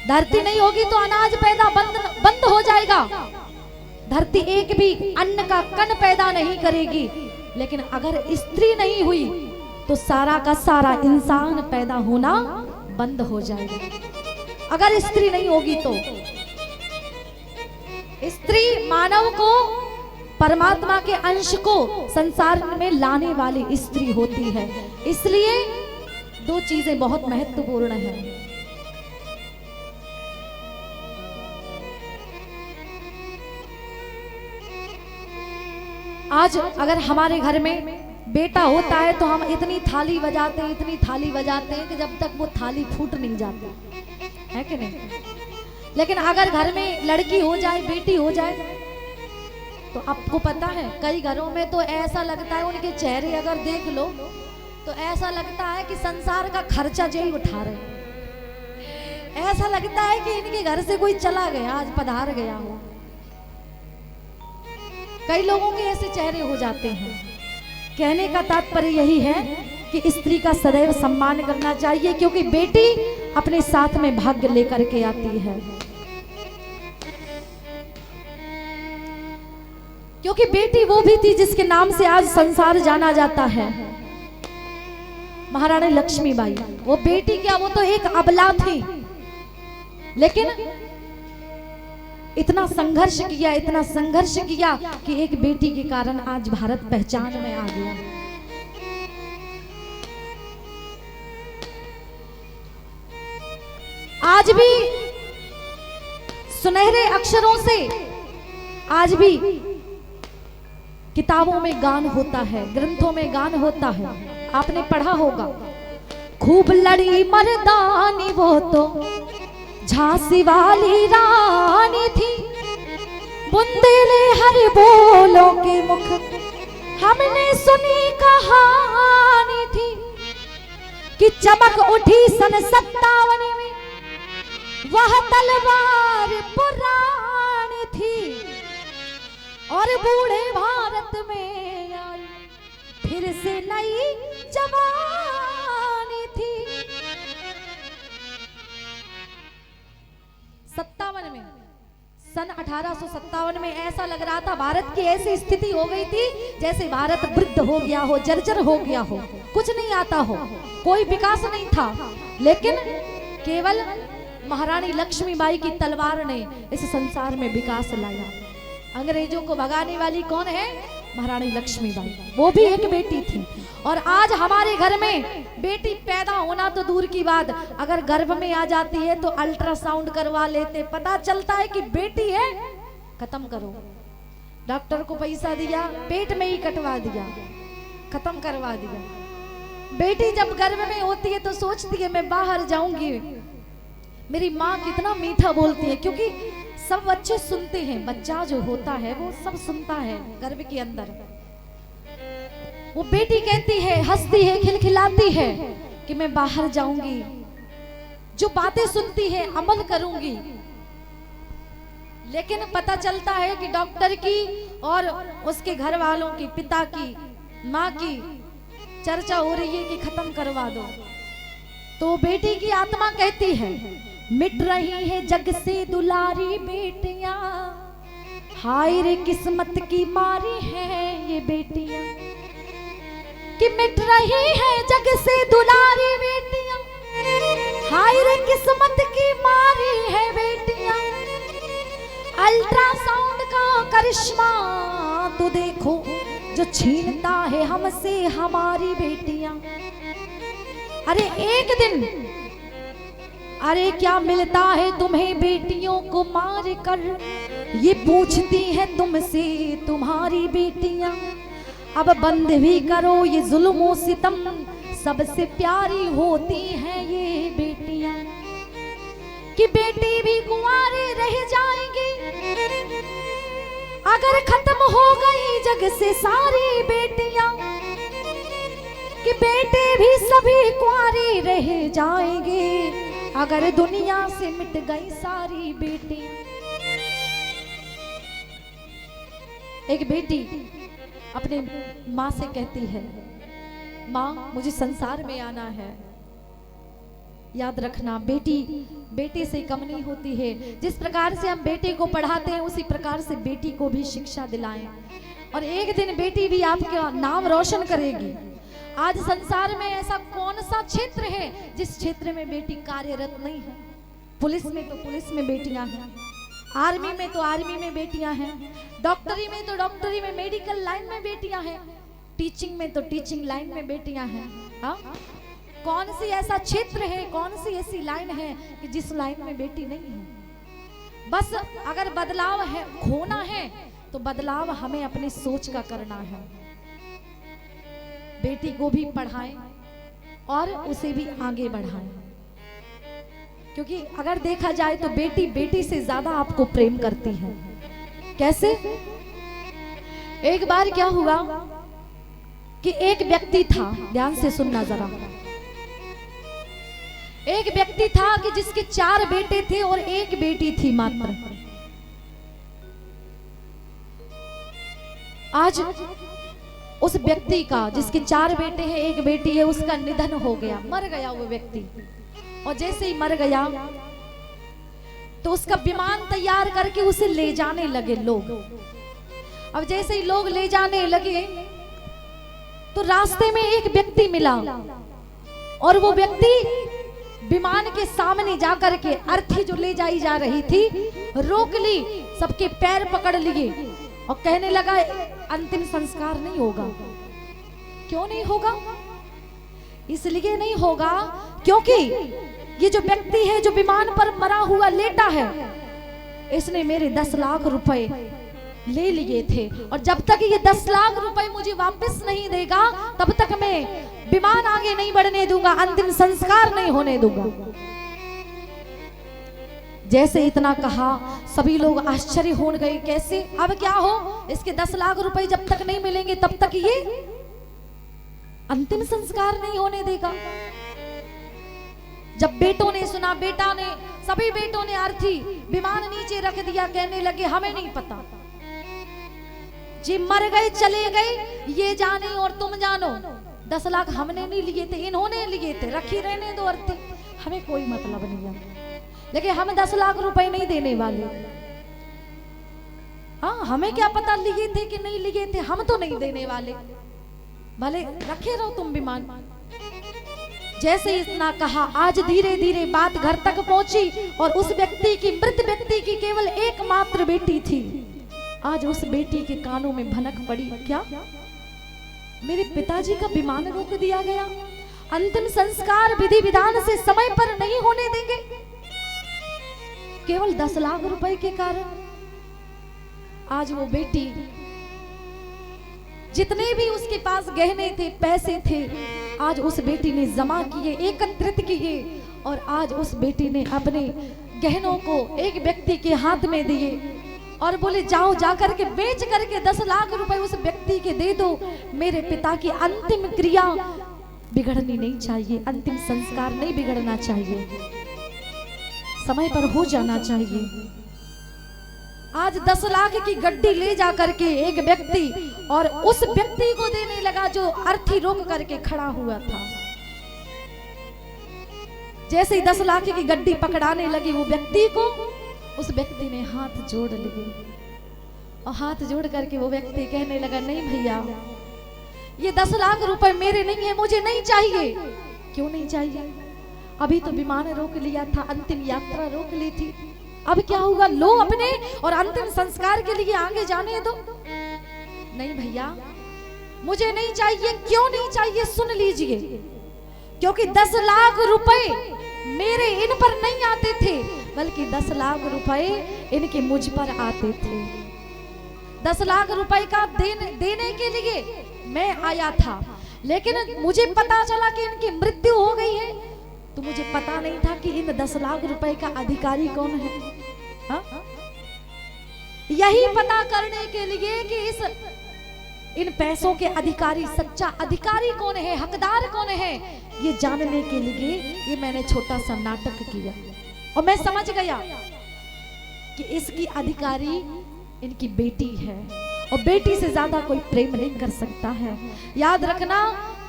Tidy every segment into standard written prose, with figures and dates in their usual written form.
धरती नहीं होगी तो अनाज पैदा बंद हो जाएगा। धरती एक भी अन्न का कण पैदा नहीं करेगी। लेकिन अगर स्त्री नहीं हुई तो सारा का सारा इंसान पैदा होना बंद हो जाएगा। अगर स्त्री नहीं होगी तो स्त्री मानव को, परमात्मा के अंश को संसार में लाने वाली स्त्री होती है। इसलिए दो चीजें बहुत महत्वपूर्ण हैं। आज अगर हमारे घर में बेटा होता है तो हम इतनी थाली बजाते हैं कि जब तक वो थाली फूट नहीं जाती है कि नहीं। लेकिन अगर घर में लड़की हो जाए, बेटी हो जाए, तो आपको पता है कई घरों में तो ऐसा लगता है, उनके चेहरे अगर देख लो तो ऐसा लगता है कि संसार का खर्चा यही उठा रहे। ऐसा लगता है कि इनके घर से कोई चला गया, आज पधार गया हो। कई लोगों के ऐसे चेहरे हो जाते हैं। कहने का तात्पर्य यही है कि स्त्री का सदैव सम्मान करना चाहिए, क्योंकि बेटी अपने साथ में भाग्य लेकर के आती है। क्योंकि बेटी वो भी थी जिसके नाम से आज संसार जाना जाता है, महारानी लक्ष्मीबाई। वो बेटी क्या, वो तो एक अबला थी, लेकिन इतना संघर्ष किया कि एक बेटी के कारण आज भारत पहचान में आ गया। आज भी सुनहरे अक्षरों से आज भी किताबों में गान होता है, ग्रंथों में गान होता है। आपने पढ़ा होगा, खूब लड़ी मर्दानी वो तो झांसी वाली रानी थी, बुंदेले हर बोलों के मुख हमने सुनी कहानी थी, कि चमक उठी सन 57 में वह तलवार पुरानी थी, और बूढ़े भारत में आई फिर से नई जवानी थी। 57 में, सन 1857 में ऐसा लग रहा था, भारत की ऐसी स्थिति हो गई थी जैसे भारत वृद्ध हो गया हो, जर्जर हो गया हो, कुछ नहीं आता हो, कोई विकास नहीं था। लेकिन केवल महारानी लक्ष्मीबाई की तलवार ने इस संसार में विकास लाया। अंग्रेजों को भगाने वाली कौन है? महारानी लक्ष्मीबाई। वो भी एक बेटी थी। और आज हमारे घर में बेटी पैदा होना तो दूर की बात, अगर गर्भ में आ जाती है तो अल्ट्रासाउंड करवा लेते, पता चलता है कि बेटी है, खत्म करो। डॉक्टर को पैसा दिया, पेट में ही कटवा दिया, खत्म करवा दिया। बेटी जब गर्भ में होती है तो सोचती है मैं बाहर जाऊंगी, मेरी माँ कितना मीठा बोलती है, क्योंकि सब बच्चे सुनते हैं। बच्चा जो होता है वो सब सुनता है गर्भ के अंदर। वो बेटी कहती है, हंसती है, खिलखिलाती है कि मैं बाहर जाऊंगी, जो बातें सुनती है अमल करूंगी। लेकिन पता चलता है कि डॉक्टर की और उसके घर वालों की, पिता की, माँ की चर्चा हो रही है कि खत्म करवा दो। तो बेटी की आत्मा कहती है, मिट रही है जग से दुलारी बेटियां, हाय रे किस्मत की मारी है ये बेटियां, कि मिट रही है जग से दुलारी बेटियां, हाय रे किस्मत की मारी है बेटियां। अल्ट्रासाउंड का करिश्मा तो देखो, जो छीनता है हमसे हमारी बेटियां। अरे एक दिन, अरे क्या मिलता है तुम्हें बेटियों को मार कर, ये पूछती है तुमसे तुम्हारी बेटियां। अब बंद भी करो ये जुल्म सितम, सबसे प्यारी होती हैं ये बेटियां। कि बेटी भी कुंवारी रह जाएंगी अगर खत्म हो गई जग से सारी बेटियां, कि बेटे भी सभी कुंवारी रह जाएंगे अगर दुनिया से मिट गई सारी बेटियां। एक बेटी अपने माँ से कहती है, माँ मुझे संसार में आना है, याद रखना, बेटी बेटे से कम नहीं होती है। जिस प्रकार से हम बेटे को पढ़ाते हैं उसी प्रकार से बेटी को भी शिक्षा दिलाएं, और एक दिन बेटी भी आपका नाम रोशन करेगी। आज संसार में ऐसा कौन सा क्षेत्र है जिस क्षेत्र में बेटी कार्यरत नहीं है? पुलिस में तो पुलिस में बेटियां हैं, आर्मी में तो आर्मी में बेटियां हैं, डॉक्टरी में तो डॉक्टरी में, मेडिकल लाइन में बेटियां हैं, टीचिंग में तो टीचिंग लाइन में बेटियां हैं। हाँ, कौन सी ऐसा क्षेत्र है, कौन सी ऐसी लाइन है कि जिस लाइन में बेटी नहीं है? बस अगर बदलाव है, होना है तो बदलाव हमें अपनी सोच का करना है। बेटी को भी पढ़ाएं और उसे भी आगे बढ़ाएं, क्योंकि अगर देखा जाए तो बेटी बेटी से ज्यादा आपको प्रेम करती है। कैसे? एक बार क्या हुआ कि एक व्यक्ति था, ध्यान से सुनना जरा, एक व्यक्ति था कि जिसके 4 बेटे थे और 1 बेटी थी मात्र। आज उस व्यक्ति का, जिसके 4 बेटे हैं 1 बेटी है, उसका निधन हो गया, मर गया वो व्यक्ति। और जैसे ही मर गया तो उसका विमान तैयार करके उसे ले जाने लगे लोग। अब जैसे ही लोग ले जाने लगे तो रास्ते में एक व्यक्ति मिला, और वो व्यक्ति विमान के सामने जाकर के अर्थी जो ले जाई जा रही थी रोक ली, सबके पैर पकड़ लिए और कहने लगा अंतिम संस्कार नहीं होगा। क्यों नहीं होगा? इसलिए नहीं होगा क्योंकि ये जो व्यक्ति है जो विमान पर मरा हुआ लेटा है, इसने मेरे 10 लाख रुपए ले लिए थे, और जब तक ये 10 लाख रुपए मुझे वापस नहीं देगा तब तक मैं विमान आगे नहीं बढ़ने दूंगा, अंतिम संस्कार नहीं होने दूंगा। जैसे इतना कहा सभी लोग आश्चर्य हो गए, कैसे? अब क्या हो, इसके 10 लाख रुपए जब तक नहीं मिलेंगे तब तक ये अंतिम संस्कार नहीं होने देगा। जब बेटों ने सुना, बेटा ने, सभी बेटों ने अर्थी विमान नीचे रख दिया, कहने लगे हमें नहीं पता, जी मर गए चले गए ये जाने और तुम जानो, 10 लाख हमने नहीं लिए थे, इन्होंने लिए थे, रखी रहने दो अर्थी, हमें कोई मतलब नहीं है, लेकिन हम 10 लाख रुपए नहीं देने वाले। हाँ, हमें क्या पता लिए थे कि नहीं लिए थे, हम तो नहीं देने वाले, भले रखे रहो तुम विमान। जैसे इतना कहा, आज धीरे धीरे बात घर तक पहुंची, और उस व्यक्ति की, मृत व्यक्ति की केवल एकमात्र बेटी थी। आज उस बेटी के कानों में भनक पड़ी, क्या मेरे पिताजी का विमान रोक दिया गया, अंतिम संस्कार विधि विधान से समय पर नहीं होने देंगे, केवल 10 लाख रुपए के कारण। आज वो बेटी, जितने भी उसके पास गहने थे, पैसे थे, आज उस बेटी ने जमा किए, एकत्रित किए, और आज उस बेटी ने अपने गहनों को एक व्यक्ति के हाथ में दिए और बोले जाओ जाकर के बेच करके 10 लाख रुपए उस व्यक्ति के दे दो, मेरे पिता की अंतिम क्रिया बिगड़नी नहीं चाहिए, अंतिम संस्कार नहीं बिगड़ना चाहिए, समय पर हो जाना चाहिए। आज 10 लाख की गड्डी ले जा करके एक व्यक्ति, और उस व्यक्ति को देने लगा जो अर्थी रोक करके खड़ा हुआ था। जैसे ही 10 लाख की गड्डी पकड़ाने लगी वो व्यक्ति को, उस व्यक्ति ने हाथ जोड़ लिए, और हाथ जोड़ करके वो व्यक्ति कहने लगा नहीं भैया, ये 10 लाख रुपए मेरे नहीं है, मुझे नहीं चाहिए। क्यों नहीं चाहिए? अभी तो विमान रोक लिया था, अंतिम यात्रा रोक ली थी, अब क्या होगा? लो अपने, और अंतिम संस्कार के लिए आगे जाने दो। नहीं भैया, मुझे नहीं चाहिए। क्यों नहीं चाहिए? सुन लीजिए, क्योंकि 10 लाख रुपए मेरे इन पर नहीं आते थे, बल्कि 10 लाख रुपए इनके मुझ पर आते थे। 10 लाख रुपए का देने के लिए मैं आया था, लेकिन मुझे पता चला कि इनकी मृत्यु हो गई है, तो मुझे पता नहीं था कि इन 10 लाख रुपए का अधिकारी कौन है। हा? यही पता करने के लिए कि इन पैसों के अधिकारी, सच्चा अधिकारी कौन है, हकदार कौन है, ये जानने के लिए ये मैंने छोटा सा नाटक किया, और मैं समझ गया कि इसकी अधिकारी इनकी बेटी है, और बेटी से ज्यादा कोई प्रेम नहीं कर सकता है। याद रखना,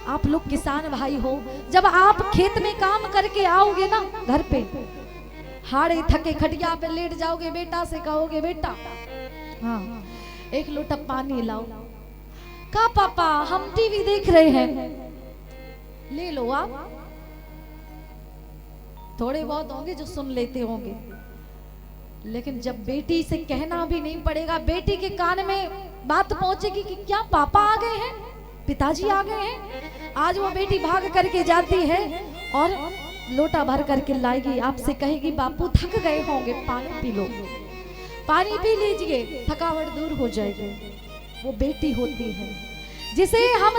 आप लोग किसान भाई हो, जब आप खेत में काम करके आओगे ना घर पे, हाड़े थके खटिया पे लेट जाओगे, बेटा से कहोगे बेटा हाँ एक लोटा पानी लाओ। कहा पापा हम टीवी देख रहे हैं, ले लो आप। थोड़े बहुत होंगे जो सुन लेते होंगे, लेकिन जब बेटी से कहना भी नहीं पड़ेगा, बेटी के कान में बात पहुंचेगी कि क्या पापा आ गए हैं, पिताजी आ गए हैं। आज वो बेटी भाग करके जाती है और लोटा भर करके लाएगी, आपसे कहेगी बापू थक गए होंगे, पानी पी लो, पानी पी लीजिए, थकावट दूर हो जाएगी। वो बेटी होती है जिसे हम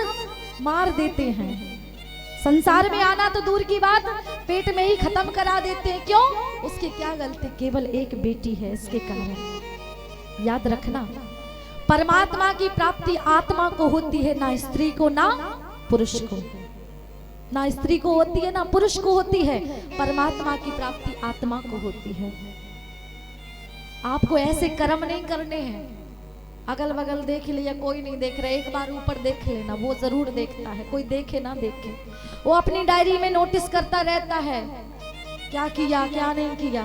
मार देते हैं। संसार में आना तो दूर की बात, पेट में ही खत्म करा देते हैं। क्यों? उसकी क्या गलती? केवल एक बेटी है, इसके कारण। याद रखना, परमात्मा की प्राप्ति आत्मा को होती है, ना स्त्री को ना पुरुष को। ना स्त्री को होती है ना पुरुष को होती है, परमात्मा की प्राप्ति आत्मा को होती है। आपको ऐसे कर्म नहीं करने हैं, अगल बगल देख लिया कोई नहीं देख रहा, एक बार ऊपर देख लेना, वो जरूर देखता है, कोई देखे ना देखे, वो अपनी डायरी में नोटिस करता रहता है क्या किया क्या नहीं किया।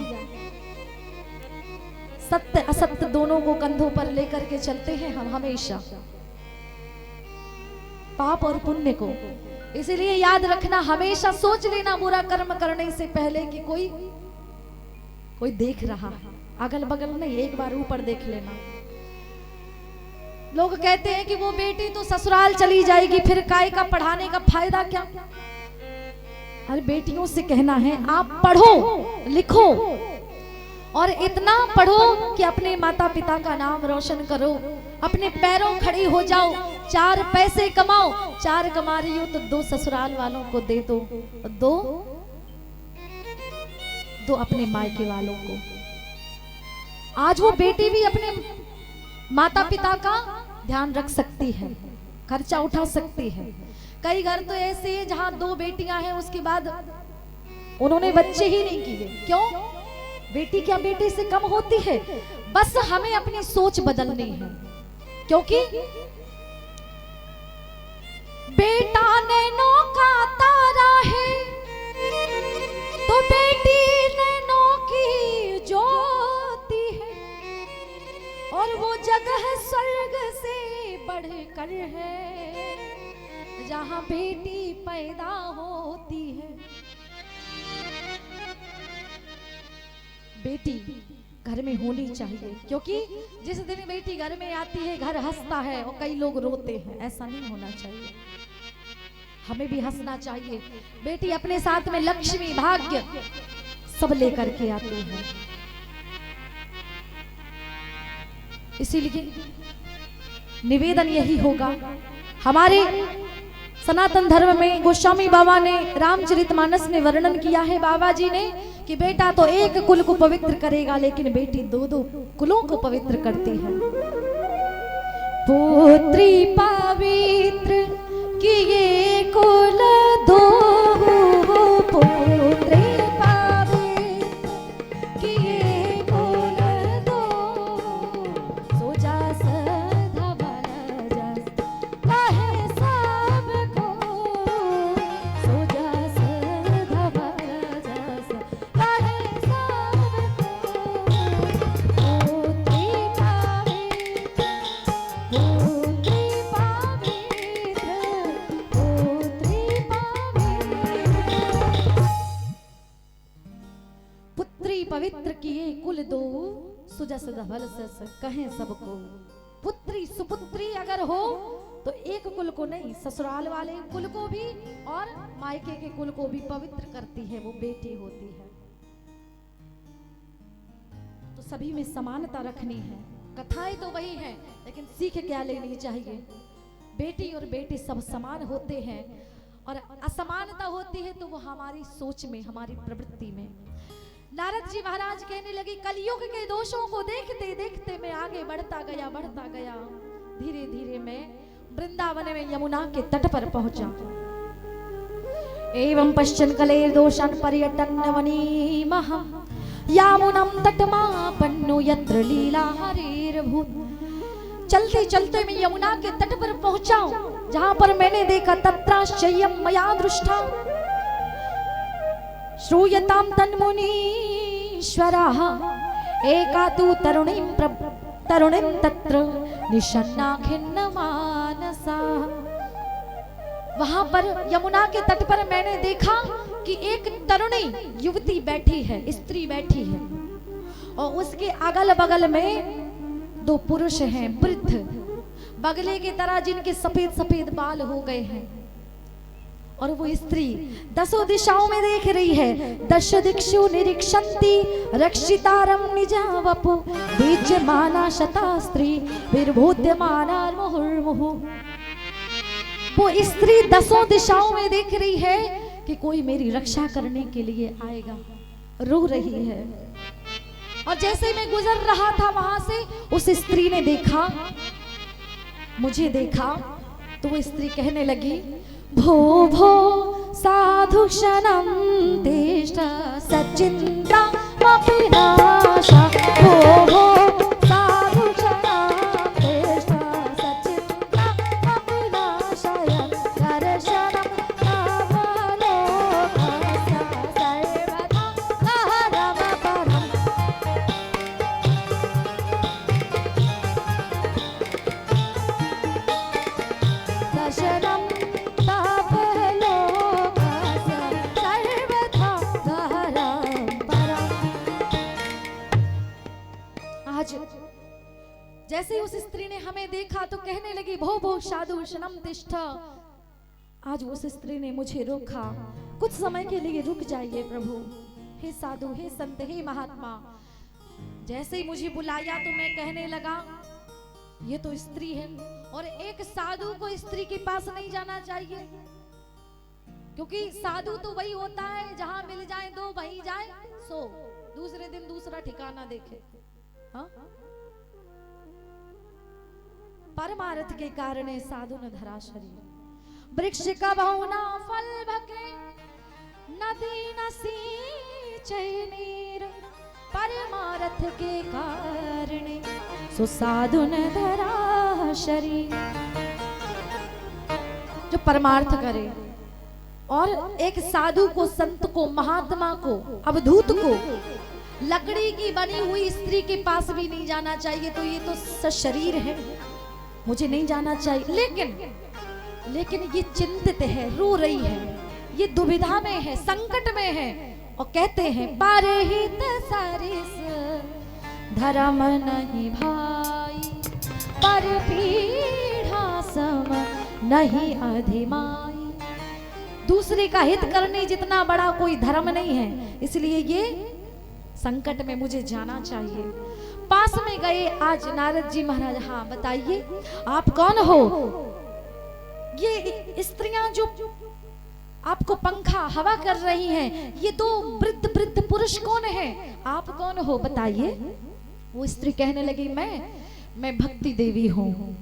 सत्य असत्य दोनों को कंधों पर लेकर के चलते हैं हम हमेशा, पाप और पुण्य को। इसीलिए याद रखना, हमेशा सोच लेना बुरा कर्म करने से पहले कि कोई देख रहा है, अगल बगल नहीं, एक बार ऊपर देख लेना। लोग कहते हैं कि वो बेटी तो ससुराल चली जाएगी, फिर काय का पढ़ाने का फायदा क्या। अरे बेटियों से कहना है आप पढ़ो लिखो और इतना पढ़ो कि अपने माता पिता का नाम रोशन करो, अपने पैरों खड़ी हो जाओ, 4 पैसे कमाओ, 4 कमा रही हो तो 2 ससुराल वालों को दे दो, 2 अपने मायके वालों को। आज वो बेटी भी अपने माता पिता का ध्यान रख सकती है, खर्चा उठा सकती है। कई घर तो ऐसे हैं जहां 2 बेटियां हैं, उसके बाद उन्होंने बच्चे ही नहीं किए। क्यों? बेटी क्या बेटे से कम होती है? बस हमें अपनी सोच बदलनी है, क्योंकि बेटा नैनों का तारा है तो बेटी नैनों की ज्योति है, और वो जगह स्वर्ग से बढ़कर है जहां बेटी पैदा होती है। बेटी घर में होनी चाहिए, क्योंकि जिस दिन बेटी घर में आती है घर हंसता है और कई लोग रोते हैं। ऐसा नहीं होना चाहिए, हमें भी हंसना चाहिए। बेटी अपने साथ में लक्ष्मी भाग्य सब लेकर के आती है। इसीलिए निवेदन यही होगा, हमारे सनातन धर्म में गोस्वामी बाबा ने रामचरितमानस में वर्णन किया है बाबा जी ने कि बेटा तो एक कुल को पवित्र करेगा, लेकिन बेटी 2-2 कुलों को पवित्र करती है। पुत्री पवित्र किए कुल 2, पुत्री पवित्र किए कुल 2, सो जास धवल जस कहे सबको, सो जास धवल जस कहे सबको। पुत्री पवित्र, पुत्री पवित्र, पुत्री पवित्र। पुत्री पवित्र किए कुल 2, सुजस धवल जस कहें सबको। पुत्री सुपुत्री अगर हो तो एक कुल को नहीं, ससुराल वाले कुल को भी और मायके के कुल को भी पवित्र करती है, वो बेटी होती है। तो सभी में समानता रखनी है। कथाएं तो वही हैं, लेकिन सीख क्या लेनी चाहिए। बेटी और बेटे सब समान होते हैं, और असमानता होती है तो वो हमारी सोच में, हमारी प्रवृत्ति में। नारद जी महाराज कहने लगे कलयुग के दोषों को देखते देखते मैं आगे बढ़ता गया, बढ़ता गया। धीरे धीरे मैं वृंदावन में यमुना के तट पर पहुंचा। एवं पश्चन कलेर दोषान पर्यटन वनीमः यामुनम तटमापन्नो यत्र लीला हरेर्भूत। चलते चलते मैं यमुना के तट पर पहुंचा। जहां पर मैंने देखा तत्राश्चर्यं मया दृष्टा श्रूयतां तन्मुनीश्वराः एका तु तरुणीं तत्र निषन्ना खिन्नमानसा। वहां पर यमुना के तट पर मैंने देखा कि एक तरुणी युवती बैठी है, स्त्री बैठी है, और उसके अगल बगल में दो पुरुष हैं, वृद्ध बगले की तरह, जिनके सफेद सफेद बाल हो गए हैं। और वो स्त्री दसों दिशाओं में देख रही है। दश दिक्षु निरीक्षन्ति रक्षितारं निजावपु बीज्यमाना शतास्त्री विर्भूत्यमाना मुहुर्मुहु। वो स्त्री दसों दिशाओं में देख रही है कि कोई मेरी रक्षा करने के लिए आएगा, रो रही है। और जैसे मैं गुजर रहा था वहां से, उस स्त्री ने देखा, मुझे देखा, तो वो स्त्री कहने लगी, भो भो साधु क्षणं तिष्ठ सच्चिन्ता विनाशा। भो भो साधु क्षणं तिष्ठ सच्चिन्ता विनाशाय दर्शनं नवलोकस्य सर्वथा हरमपरम्। दर्शनं जैसे उस स्त्री ने हमें देखा तो कहने लगी, भो भो साधु क्षणं तिष्ठ। आज उस स्त्री ने मुझे रोका, कुछ समय के लिए रुक जाइए प्रभु, हे साधु, हे संत, हे महात्मा। जैसे ही मुझे बुलाया तो मैं कहने लगा, ये तो स्त्री है, और एक साधु को स्त्री के पास नहीं जाना चाहिए, क्योंकि साधु तो वही होता है जहां मिल जाए दो वहीं जाए सो, दूसरे दिन दूसरा ठिकाना देखे। हाँ? परमार्थ के कारण साधु न धरा शरीर। वृक्ष का बहुना फल भके, नदी न सींचे नीर, परमार्थ के कारण सो साधु न धरा शरीर। जो परमार्थ करे, और एक साधु को, संत को, महात्मा को, अवधूत को लकड़ी की बनी हुई स्त्री के पास भी नहीं जाना चाहिए। तो ये तो सशरीर है, मुझे नहीं जाना चाहिए। लेकिन ये चिंतित है, रो रही है, ये दुविधा में है, संकट में है, और कहते हैं पारहित सारिस धर्म नहीं भाई, पर पीढ़ा सम नहीं अधिमाई। दूसरे का हित करने जितना बड़ा कोई धर्म नहीं है, इसलिए ये संकट में मुझे जाना चाहिए। पास में गए आज नारद जी महाराज, हाँ बताइए आप कौन हो? ये स्त्रियां जो आपको पंखा हवा कर रही हैं, ये दो वृद्ध वृद्ध पुरुष कौन है? आप कौन हो बताइए? वो स्त्री कहने लगी, मैं भक्ति देवी हूँ।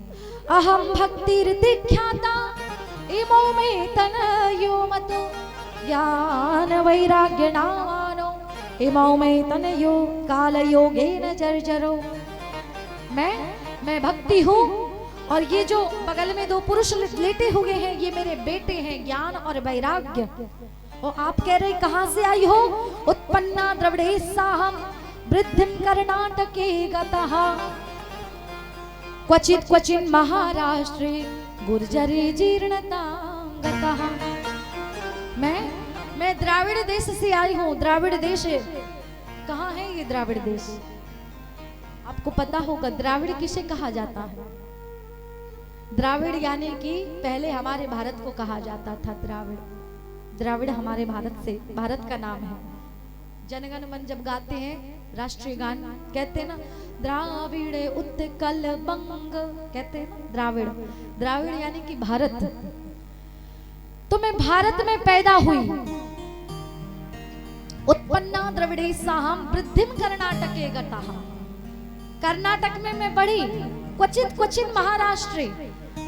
अहम भक्तिर्दीख्याता इमो में तनयो मतो ज्ञान वैराग्य नामानो इमो में तनयो काल योगेन जर्जरो। मैं भक्ति हूँ, और ये जो बगल में दो पुरुष लेटे हुए हैं, ये मेरे बेटे हैं, ज्ञान और वैराग्य। और आप कह रहे कहाँ से आई हो? उत्पन्ना द्रविड़ेस्साहं वृद्धिं कर्णाटके गतः क्वचित् क्वचिन् महाराष्ट्रे गुर्जरे जीर्णतां गतः। मैं द्राविड़ देश से आई हूँ। द्राविड़ देश कहाँ है? ये द्राविड़ देश आपको पता होगा। द्राविड़ किसे कहा जाता है? द्राविड़ यानी कि पहले हमारे भारत को कहा जाता था द्राविड़। द्राविड़ हमारे भारत का नाम है। जनगण मन जब गाते हैं राष्ट्रीय गान, कहते हैं ना द्राविड़ उत्कल बंग, कहते हैं ना द्राविड़। द्राविड़ यानी कि भारत। तो मैं भारत में पैदा हुई। उत्पन्ना द्रविड़ेस्साहं वृद्धिं कर्णाटके गतः। कर्नाटक में मैं बढ़ी। क्वचित क्वचित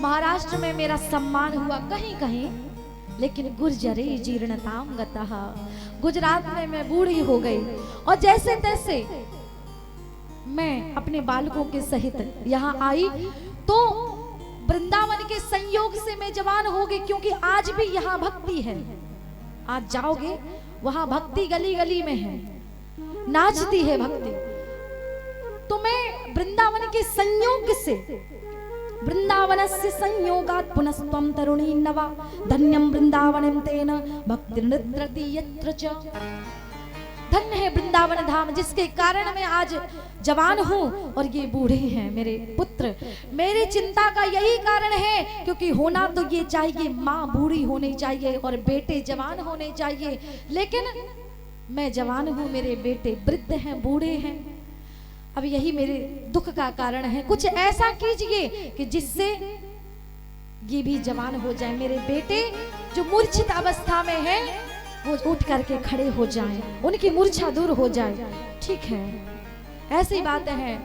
महाराष्ट्र में मेरा सम्मान हुआ कहीं कहीं, लेकिन गुर्जरे जीर्णतां गतः। गुजरात में मैं बूढ़ी हो गई, और जैसे तैसे मैं अपने बालकों के सहित यहाँ आई तो वृंदावन के संयोग से मैं जवान हो गई, क्योंकि आज भी यहाँ भक्ति है। आज जाओगे वहां भक्ति गली गली में है, नाचती है भक्ति। तो मैं वृंदावन के संयोग से, वृंदावनस्य संयोगात् पुनस्त्वं तरुणी नवा धन्यं वृंदावनं तेन भक्तिर्निद्रति यत्र च। धन्य है वृंदावन धाम, जिसके कारण मैं आज जवान हूँ और ये बूढ़े हैं मेरे पुत्र। मेरी चिंता का यही कारण है, क्योंकि होना तो ये चाहिए, माँ बूढ़ी होनी चाहिए और बेटे जवान होने चाहिए, लेकिन मैं जवान हूँ, मेरे बेटे वृद्ध हैं, बूढ़े हैं। अब यही मेरे दुख का कारण है। कुछ ऐसा कीजिए कि जिससे ये भी जवान हो जाए, मेरे बेटे जो मूर्छित अवस्था में है वो उठ करके खड़े हो जाएं, उनकी मूर्छा दूर हो जाए। ठीक है, ऐसी बातें हैं।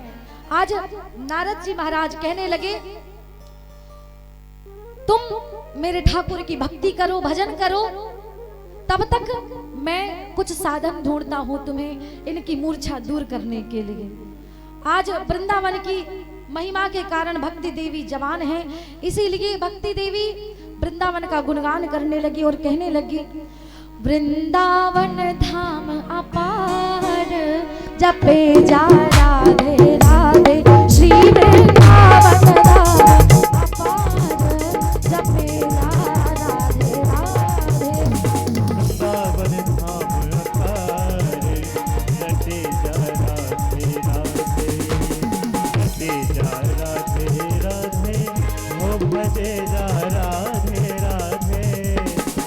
आज नारद जी महाराज कहने लगे, तुम मेरे ठाकुर की भक्ति करो, भजन करो, तब तक मैं कुछ साधन ढूंढता हूं तुम्हें इनकी मूर्छा दूर करने के लिए। आज वृंदावन की महिमा के कारण भक्ति देवी जवान है, इसीलिए भक्ति देवी वृंदावन का गुणगान करने लगी और कहने लगी, वृंदावन धाम अपार जपे जा राधे राधे, श्री वृंदावन धाम अपार जपे जा राधे राधे। वृंदावन धाम अपार जपे जा राधे राधे, जपे जा राधे राधे, ओ भजे जा राधे राधे,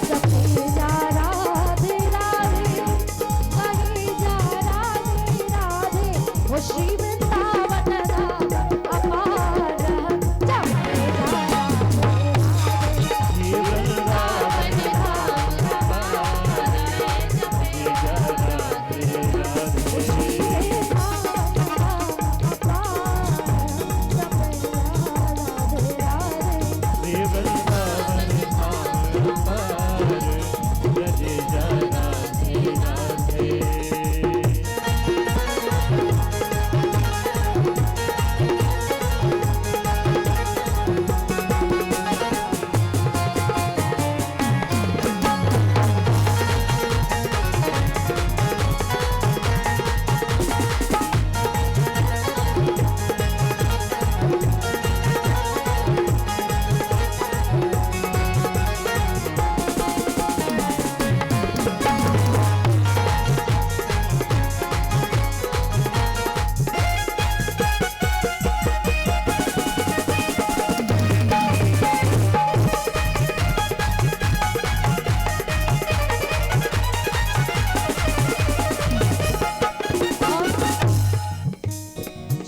जपे जा राधे राधे, कहे जा राधे राधे, ओ श्री वृंदावन धाम अपार जपे जा राधे राधे, श्री वृंदावन धाम अपार जपे जा राधे राधे। श्री वृंदावन धाम अपार जपे जा राधे राधे।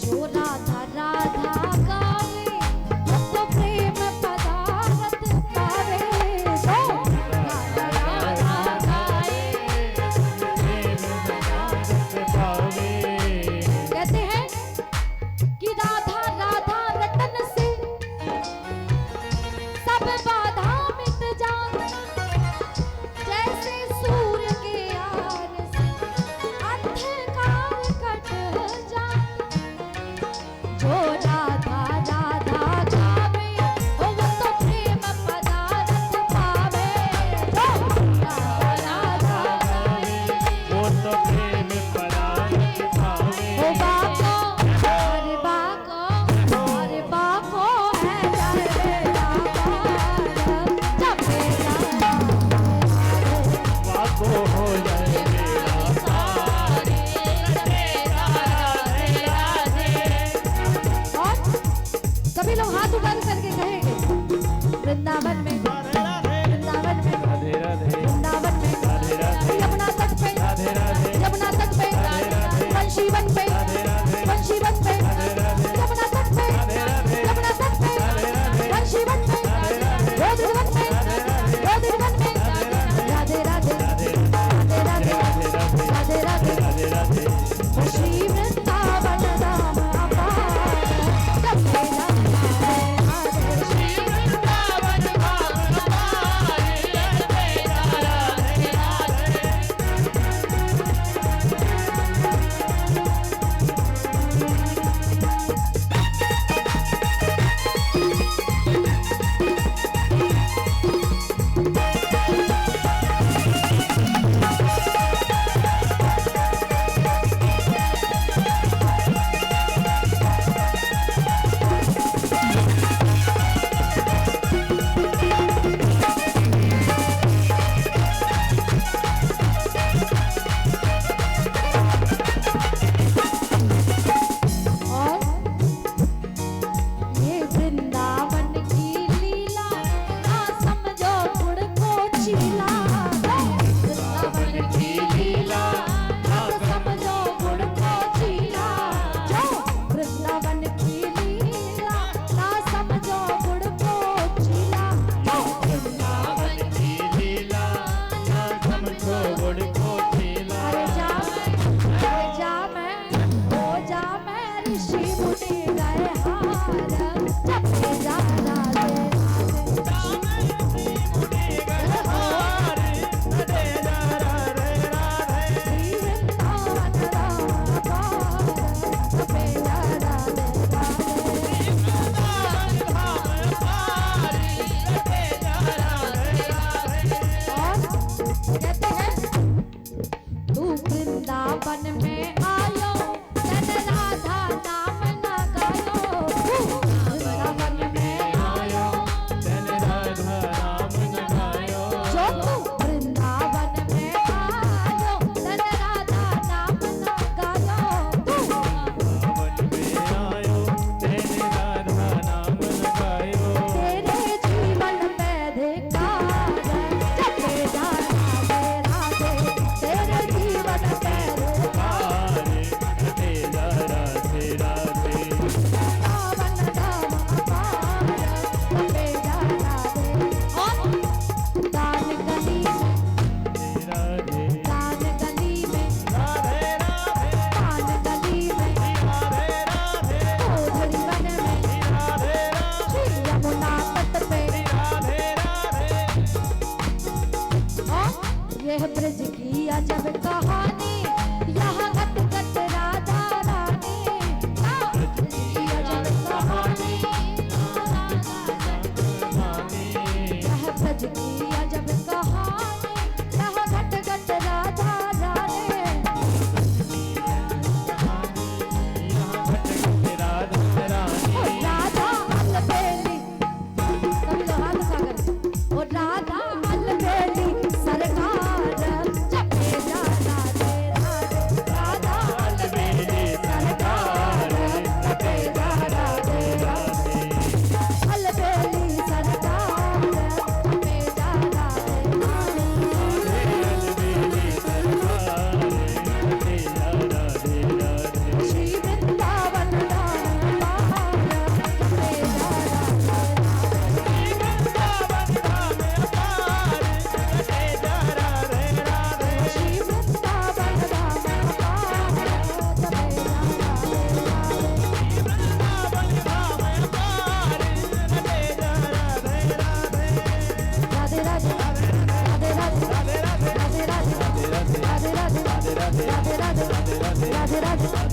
जो राधा राधा गावे, तो प्रेम पदार्थ पावे। जो राधा राधा गाए, कहते हैं कि राधा राधा रटन से सब बाधा मिट जाए, जैसे सूर्य के आन से अंधकार कट जाए। जो राधा राधा गावे, वो तो प्रेम पदार्थ पावे। जो राधा राधा गावे, वो तो प्रेम पदार्थ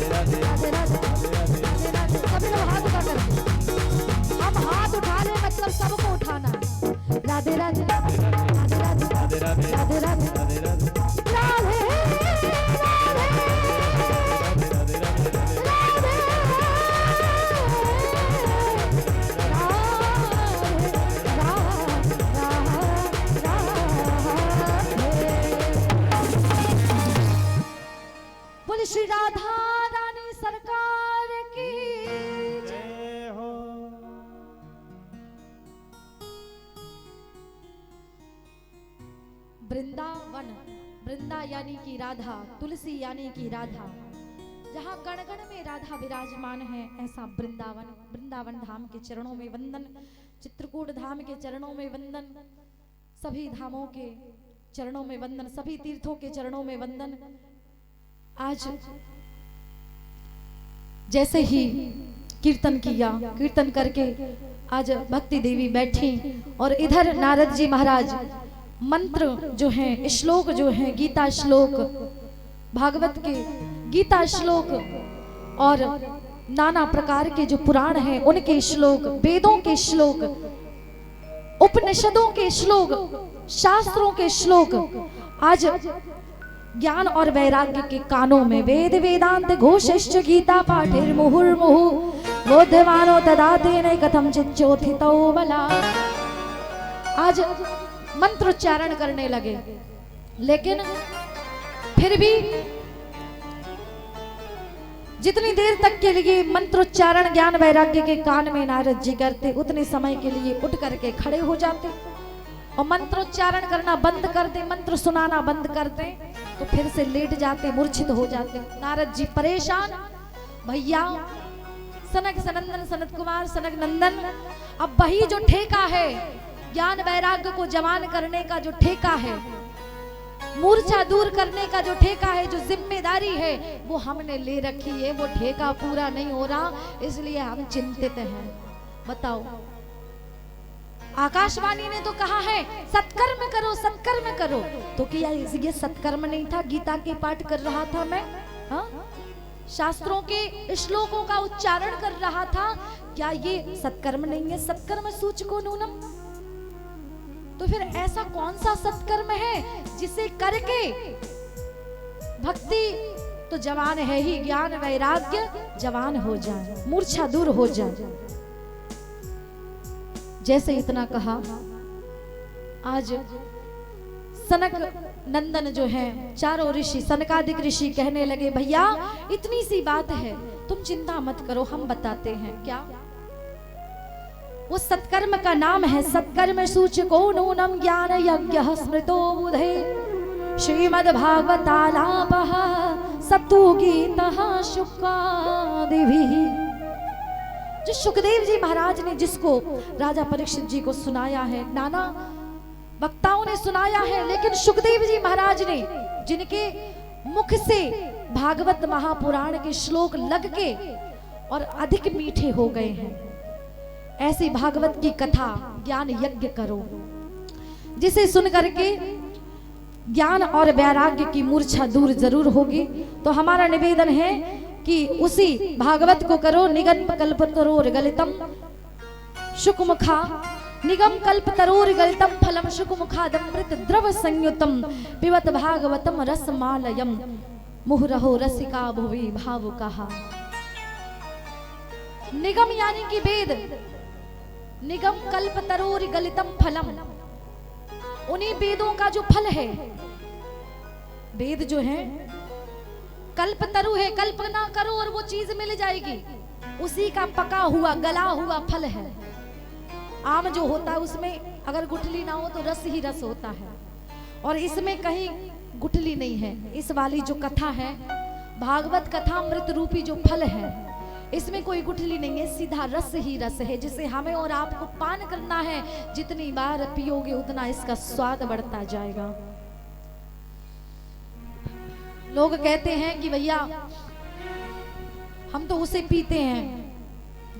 राधे राधे राधे राधे राधे। सभी लोग हाथ उठा कर, हम हाथ उठा ले मतलब सबको उठाना है। राधे राधे राधे राधे राधे राधे राधे राधे राधे राधे राधे बोले श्री राधा रानी सरकार की जय। जय हो। वृंदावन, वृंदा यानी कि राधा, तुलसी यानी कि राधा, जहाँ गण गण में राधा विराजमान है ऐसा वृंदावन। वृंदावन धाम के चरणों में वंदन, चित्रकूट धाम के चरणों में वंदन, सभी धामों के चरणों में वंदन, सभी तीर्थों के चरणों में वंदन। आज जैसे ही कीर्तन किया, कीर्तन करके आज भक्ति देवी बैठी और इधर नारद जी महाराज मंत्र जो हैं, श्लोक जो हैं, गीता श्लोक, भागवत के गीता श्लोक और नाना प्रकार के जो पुराण हैं उनके श्लोक, वेदों के श्लोक, उपनिषदों के श्लोक, शास्त्रों के श्लोक आज ज्ञान और वैराग्य के कानों में वेद वेदांत घोषश्च गीता पाठेर मुहुर्मुहु बोध्यमानो ददातेन कथम चिच्चोथितो बला। आज मंत्रोच्चारण करने लगे, लेकिन फिर भी जितनी देर तक के लिए मंत्रोच्चारण ज्ञान वैराग्य के कान में नारद जी करते, उतने समय के लिए उठ करके खड़े हो जाते और मंत्रोच्चारण करना बंद कर दे, मंत्र सुनाना बंद कर दे तो फिर से लेट जाते, मूर्छित हो जाते। नारद जी परेशान, भैया सनक सनंदन सनत कुमार सनक नंदन, अब वही जो ठेका है ज्ञान वैराग्य को जवान करने का, जो ठेका है मूर्छा दूर करने का, जो ठेका है, जो जिम्मेदारी है वो हमने ले रखी है, वो ठेका पूरा नहीं हो रहा, इसलिए हम चिंतित हैं। बताओ, आकाशवाणी ने तो कहा है सत्कर्म करो, सत्कर्म करो, तो क्या ये सत्कर्म नहीं था? गीता के पाठ कर रहा था मैं, हाँ? शास्त्रों के श्लोकों का उच्चारण कर रहा था, क्या ये सत्कर्म नहीं है? सत्कर्म सूचको नूनम। तो फिर ऐसा कौन सा सत्कर्म है जिसे करके भक्ति तो जवान है ही, ज्ञान वैराग्य जवान हो जाए, मूर्छा दूर हो जाए। जैसे इतना कहा, आज सनक नंदन जो हैं, चारों ऋषि, सनकादिक ऋषि कहने लगे, भैया इतनी सी बात है, तुम चिंता मत करो, हम बताते हैं। क्या? वो सत्कर्म का नाम है सत्कर्म सूचको नूनम ज्ञान यज्ञ स्मृतो बुधे श्रीमद् भागवतालापः सत्तु गीतः शुकादिभिः। जो सुखदेव जी महाराज ने जिसको राजा परीक्षित जी को सुनाया है, नाना वक्ताओं ने सुनाया है, लेकिन सुखदेव जी महाराज ने जिनके मुख से भागवत महापुराण के श्लोक लग के और अधिक मीठे हो गए हैं, ऐसी भागवत की कथा ज्ञान यज्ञ करो, जिसे सुन करके ज्ञान और वैराग्य की मूर्छा दूर जरूर होगी। तो हमारा निवेदन है कि उसी भागवत को करो। निगम कल्पतरोर गलितम शुकमुखा, निगम कल्पतरोर गलितम फलम शुकमुखादमृत द्रव संयुतम पिबत भागवतम रसमालयम मुहुरहो रसिका भुवि भावुकः। निगम यानी कि वेद, निगम कल्पतरोर गलितम फलम, उन्हीं वेदों का जो फल है, वेद जो है कल्पतरु है, कल्पना करो और वो चीज मिल जाएगी, उसी का पका हुआ गला हुआ फल है। आम जो होता है उसमें अगर गुठली ना हो तो रस ही रस होता है, और इसमें कहीं गुठली नहीं है। इस वाली जो कथा है, भागवत कथा अमृत रूपी जो फल है, इसमें कोई गुठली नहीं है, सीधा रस ही रस है, जिसे हमें और आपको पान करना है। जितनी बार पियोगे उतना इसका स्वाद बढ़ता जाएगा। लोग कहते हैं कि भैया हम तो उसे पीते हैं,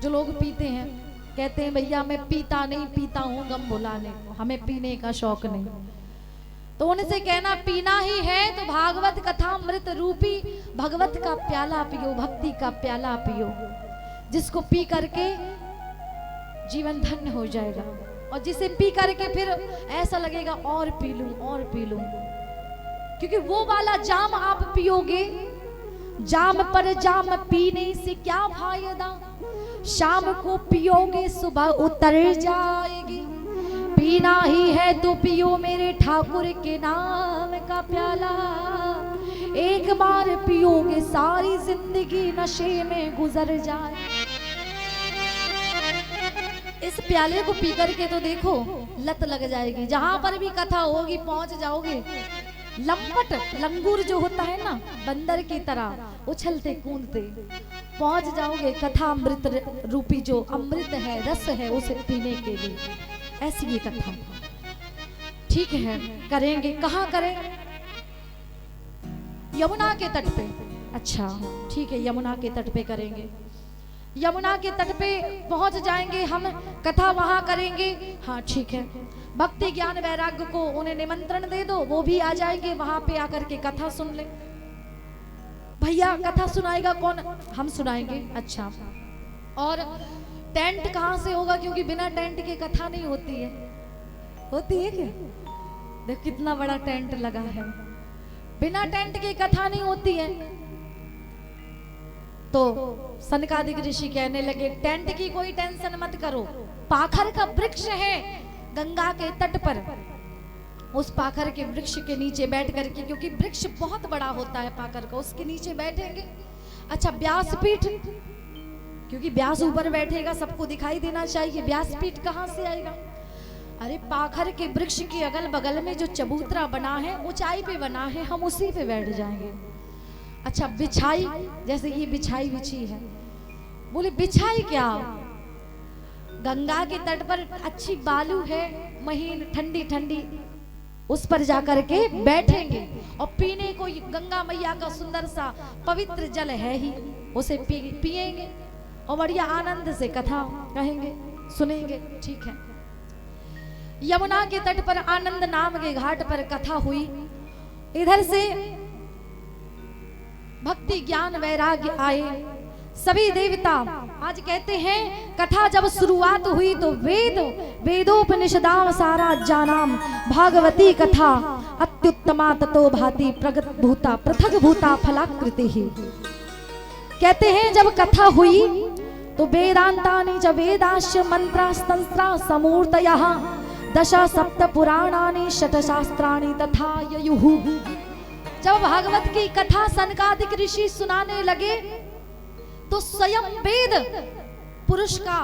जो लोग पीते हैं कहते हैं भैया मैं पीता नहीं, पीता हूं गम भुलाने को, हमें पीने का शौक नहीं। तो उनसे कहना पीना ही है तो भागवत कथामृत रूपी भगवत का प्याला पियो, भक्ति का प्याला पियो, जिसको पी करके जीवन धन्य हो जाएगा, और जिसे पी करके फिर ऐसा लगेगा और पी लूं और पी लूं, क्योंकि वो वाला जाम आप पियोगे, जाम पर जाम पीने से क्या फायदा, शाम को पियोगे सुबह उतर जाएगी। पीना ही है तो पियो मेरे ठाकुर के नाम का प्याला, एक बार पियोगे सारी जिंदगी नशे में गुजर जाए। इस प्याले को पी करके तो देखो लत लग जाएगी, जहां पर भी कथा होगी पहुंच जाओगे। लंपट लंगूर जो होता है ना, बंदर की तरह उछलते कूदते पहुंच जाओगे कथा अमृत रूपी जो अमृत है, रस है, उसे पीने के लिए। ऐसी ये कथा ठीक है, करेंगे। कहाँ करें? यमुना के तट पे। अच्छा ठीक है, यमुना के तट पे करेंगे। यमुना के तट पे पहुंच जाएंगे हम, कथा वहां करेंगे। हाँ ठीक है, भक्ति ज्ञान वैराग्य को उन्हें निमंत्रण दे दो, वो भी आ जाएंगे, वहां पे आकर के कथा सुन ले। भैया कथा सुनाएगा कौन? हम सुनाएंगे। अच्छा, और टेंट कहाँ से होगा? क्योंकि बिना टेंट के कथा नहीं होती है। होती है क्या? देख कितना बड़ा टेंट लगा है, बिना टेंट के कथा नहीं होती है। तो सनकादिक ऋषि कहने लगे टेंट की कोई टेंशन मत करो, पाखर का वृक्ष है गंगा के तट पर, उस पाखर के वृक्ष के नीचे बैठ करके, क्योंकि वृक्ष बहुत बड़ा होता है पाखर का, उसके नीचे बैठेंगे। अच्छा, व्यासपीठ, क्योंकि व्यास ऊपर बैठेगा, सबको दिखाई देना चाहिए, व्यासपीठ कहाँ से आएगा? अरे पाखर के वृक्ष के अगल बगल में जो चबूतरा बना है, ऊंचाई पे बना है, हम उसी पे बैठ जाएंगे। अच्छा, बिछाई, जैसे ये बिछाई बिछी है, बोले बिछाई क्या? गंगा के तट पर अच्छी बालू है, महीन ठंडी ठंडी, उस पर जाकर के बैठेंगे और पीने को गंगा मैया का सुंदर सा पवित्र जल है ही, उसे पिएंगे और बढ़िया आनंद से कथा कहेंगे, सुनेंगे। ठीक है, यमुना के तट पर आनंद नाम के घाट पर कथा हुई। इधर से भक्ति ज्ञान वैराग्य आए, सभी देवता। आज कहते हैं कथा जब शुरुआत हुई तो वेदोपनिषदाम सारा जानाम भागवती कथा अत्युत्तमा ततो भाति प्रगत भूता पृथक भूता फलाकृति ही। कहते हैं जब कथा हुई तो वेदांतानि च वेदाश्च मंत्रास्तंत्रा समूर्तयः दश सप्त पुराणानि षट शास्त्राणि तथा ययुः। जब भागवत की कथा सनकादिक ऋषि सुनाने लगे तो स्वयं वेद पुरुष का,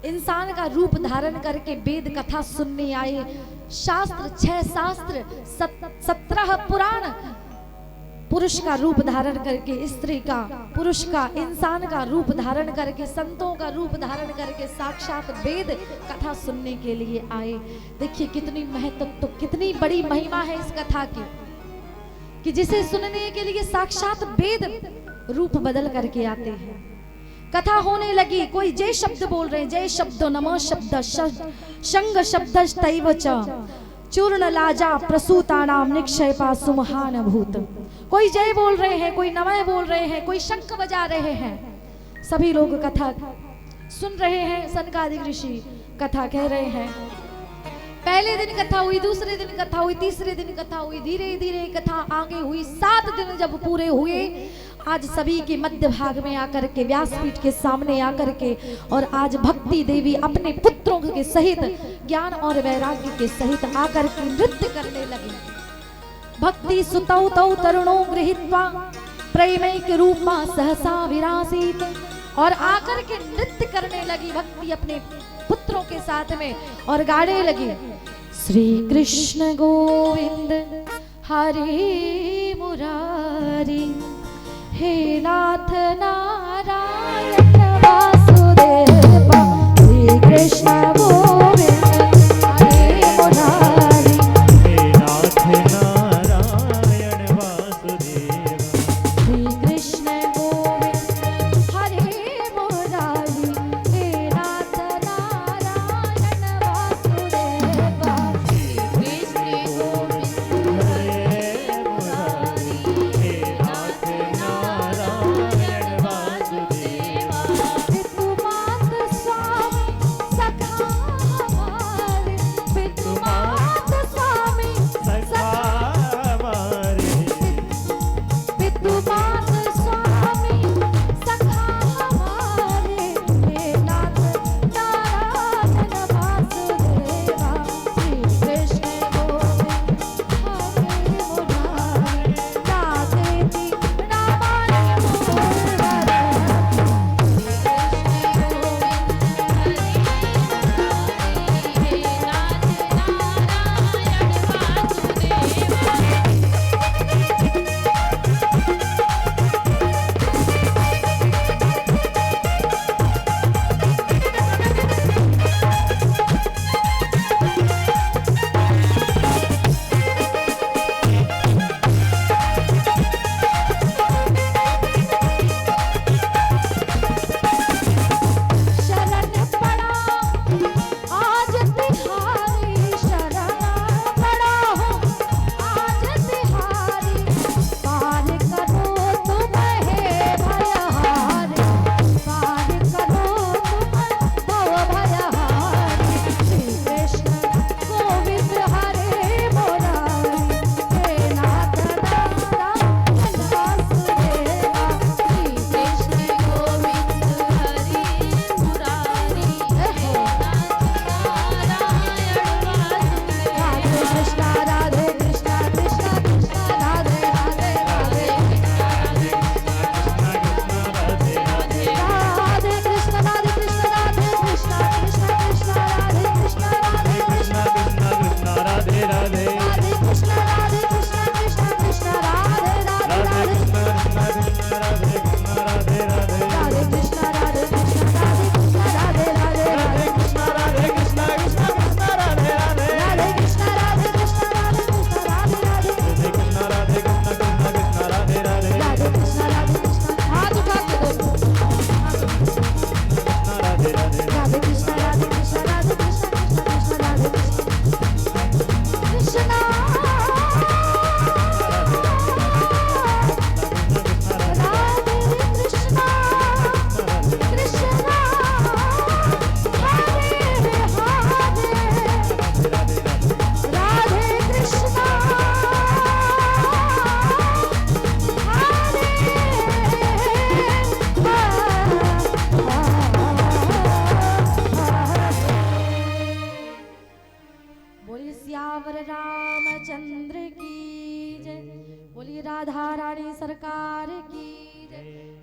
इंसान का रूप धारण करके वेद कथा सुनने आए। शास्त्र 6 शास्त्र 17 पुराण पुरुष का रूप धारण करके, स्त्री का, पुरुष का, इंसान का रूप धारण करके, संतों का रूप धारण करके साक्षात वेद कथा सुनने के लिए आए। देखिए कितनी महत्व, तो कितनी बड़ी महिमा है इस कथा की, कि जिसे सुनने के लिए साक्षात वेद रूप बदल करके आते हैं। कथा होने लगी, कोई जय शब्द बोल रहे हैं, जय शब्द, नमः शब्द, शंग शब्द तैव च चूर्ण लाजा प्रसूतानाम निक्षेपा सुमहान भूत। कोई जय बोल रहे हैं, कोई नमः बोल रहे हैं, कोई शंख बजा रहे हैं, सभी लोग कथा सुन रहे हैं। सनकादिक ऋषि कथा कह रहे हैं। पहले दिन कथा हुई, दूसरे दिन कथा हुई, तीसरे दिन कथा हुई, धीरे धीरे कथा आगे हुई। 7 दिन जब पूरे हुए, आज सभी के मध्य भाग में आकर के, व्यासपीठ के सामने आकर के, और आज भक्ति देवी अपने पुत्रों के सहित, ज्ञान और वैराग्य के सहित आकर के नृत्य करने लगी। भक्ति सुतौ तौ तरुणो गृहीत्वा प्रेमैक रूपा सहसा विरासीत। और आकर के नृत्य करने लगी भक्ति अपने पुत्रों के साथ में, और गाने लगी श्री कृष्ण गोविंद हरे मुरारी, हे नाथ नारायण वासुदेवा, श्री कृष्ण गोविंद हरे मुरारी, हे नाथ नारायण वासुदेवा, श्री कृष्ण गोविंद हरे मुरारी, हे नाथ नारायण वासुदेवा, श्री कृष्ण गोविंद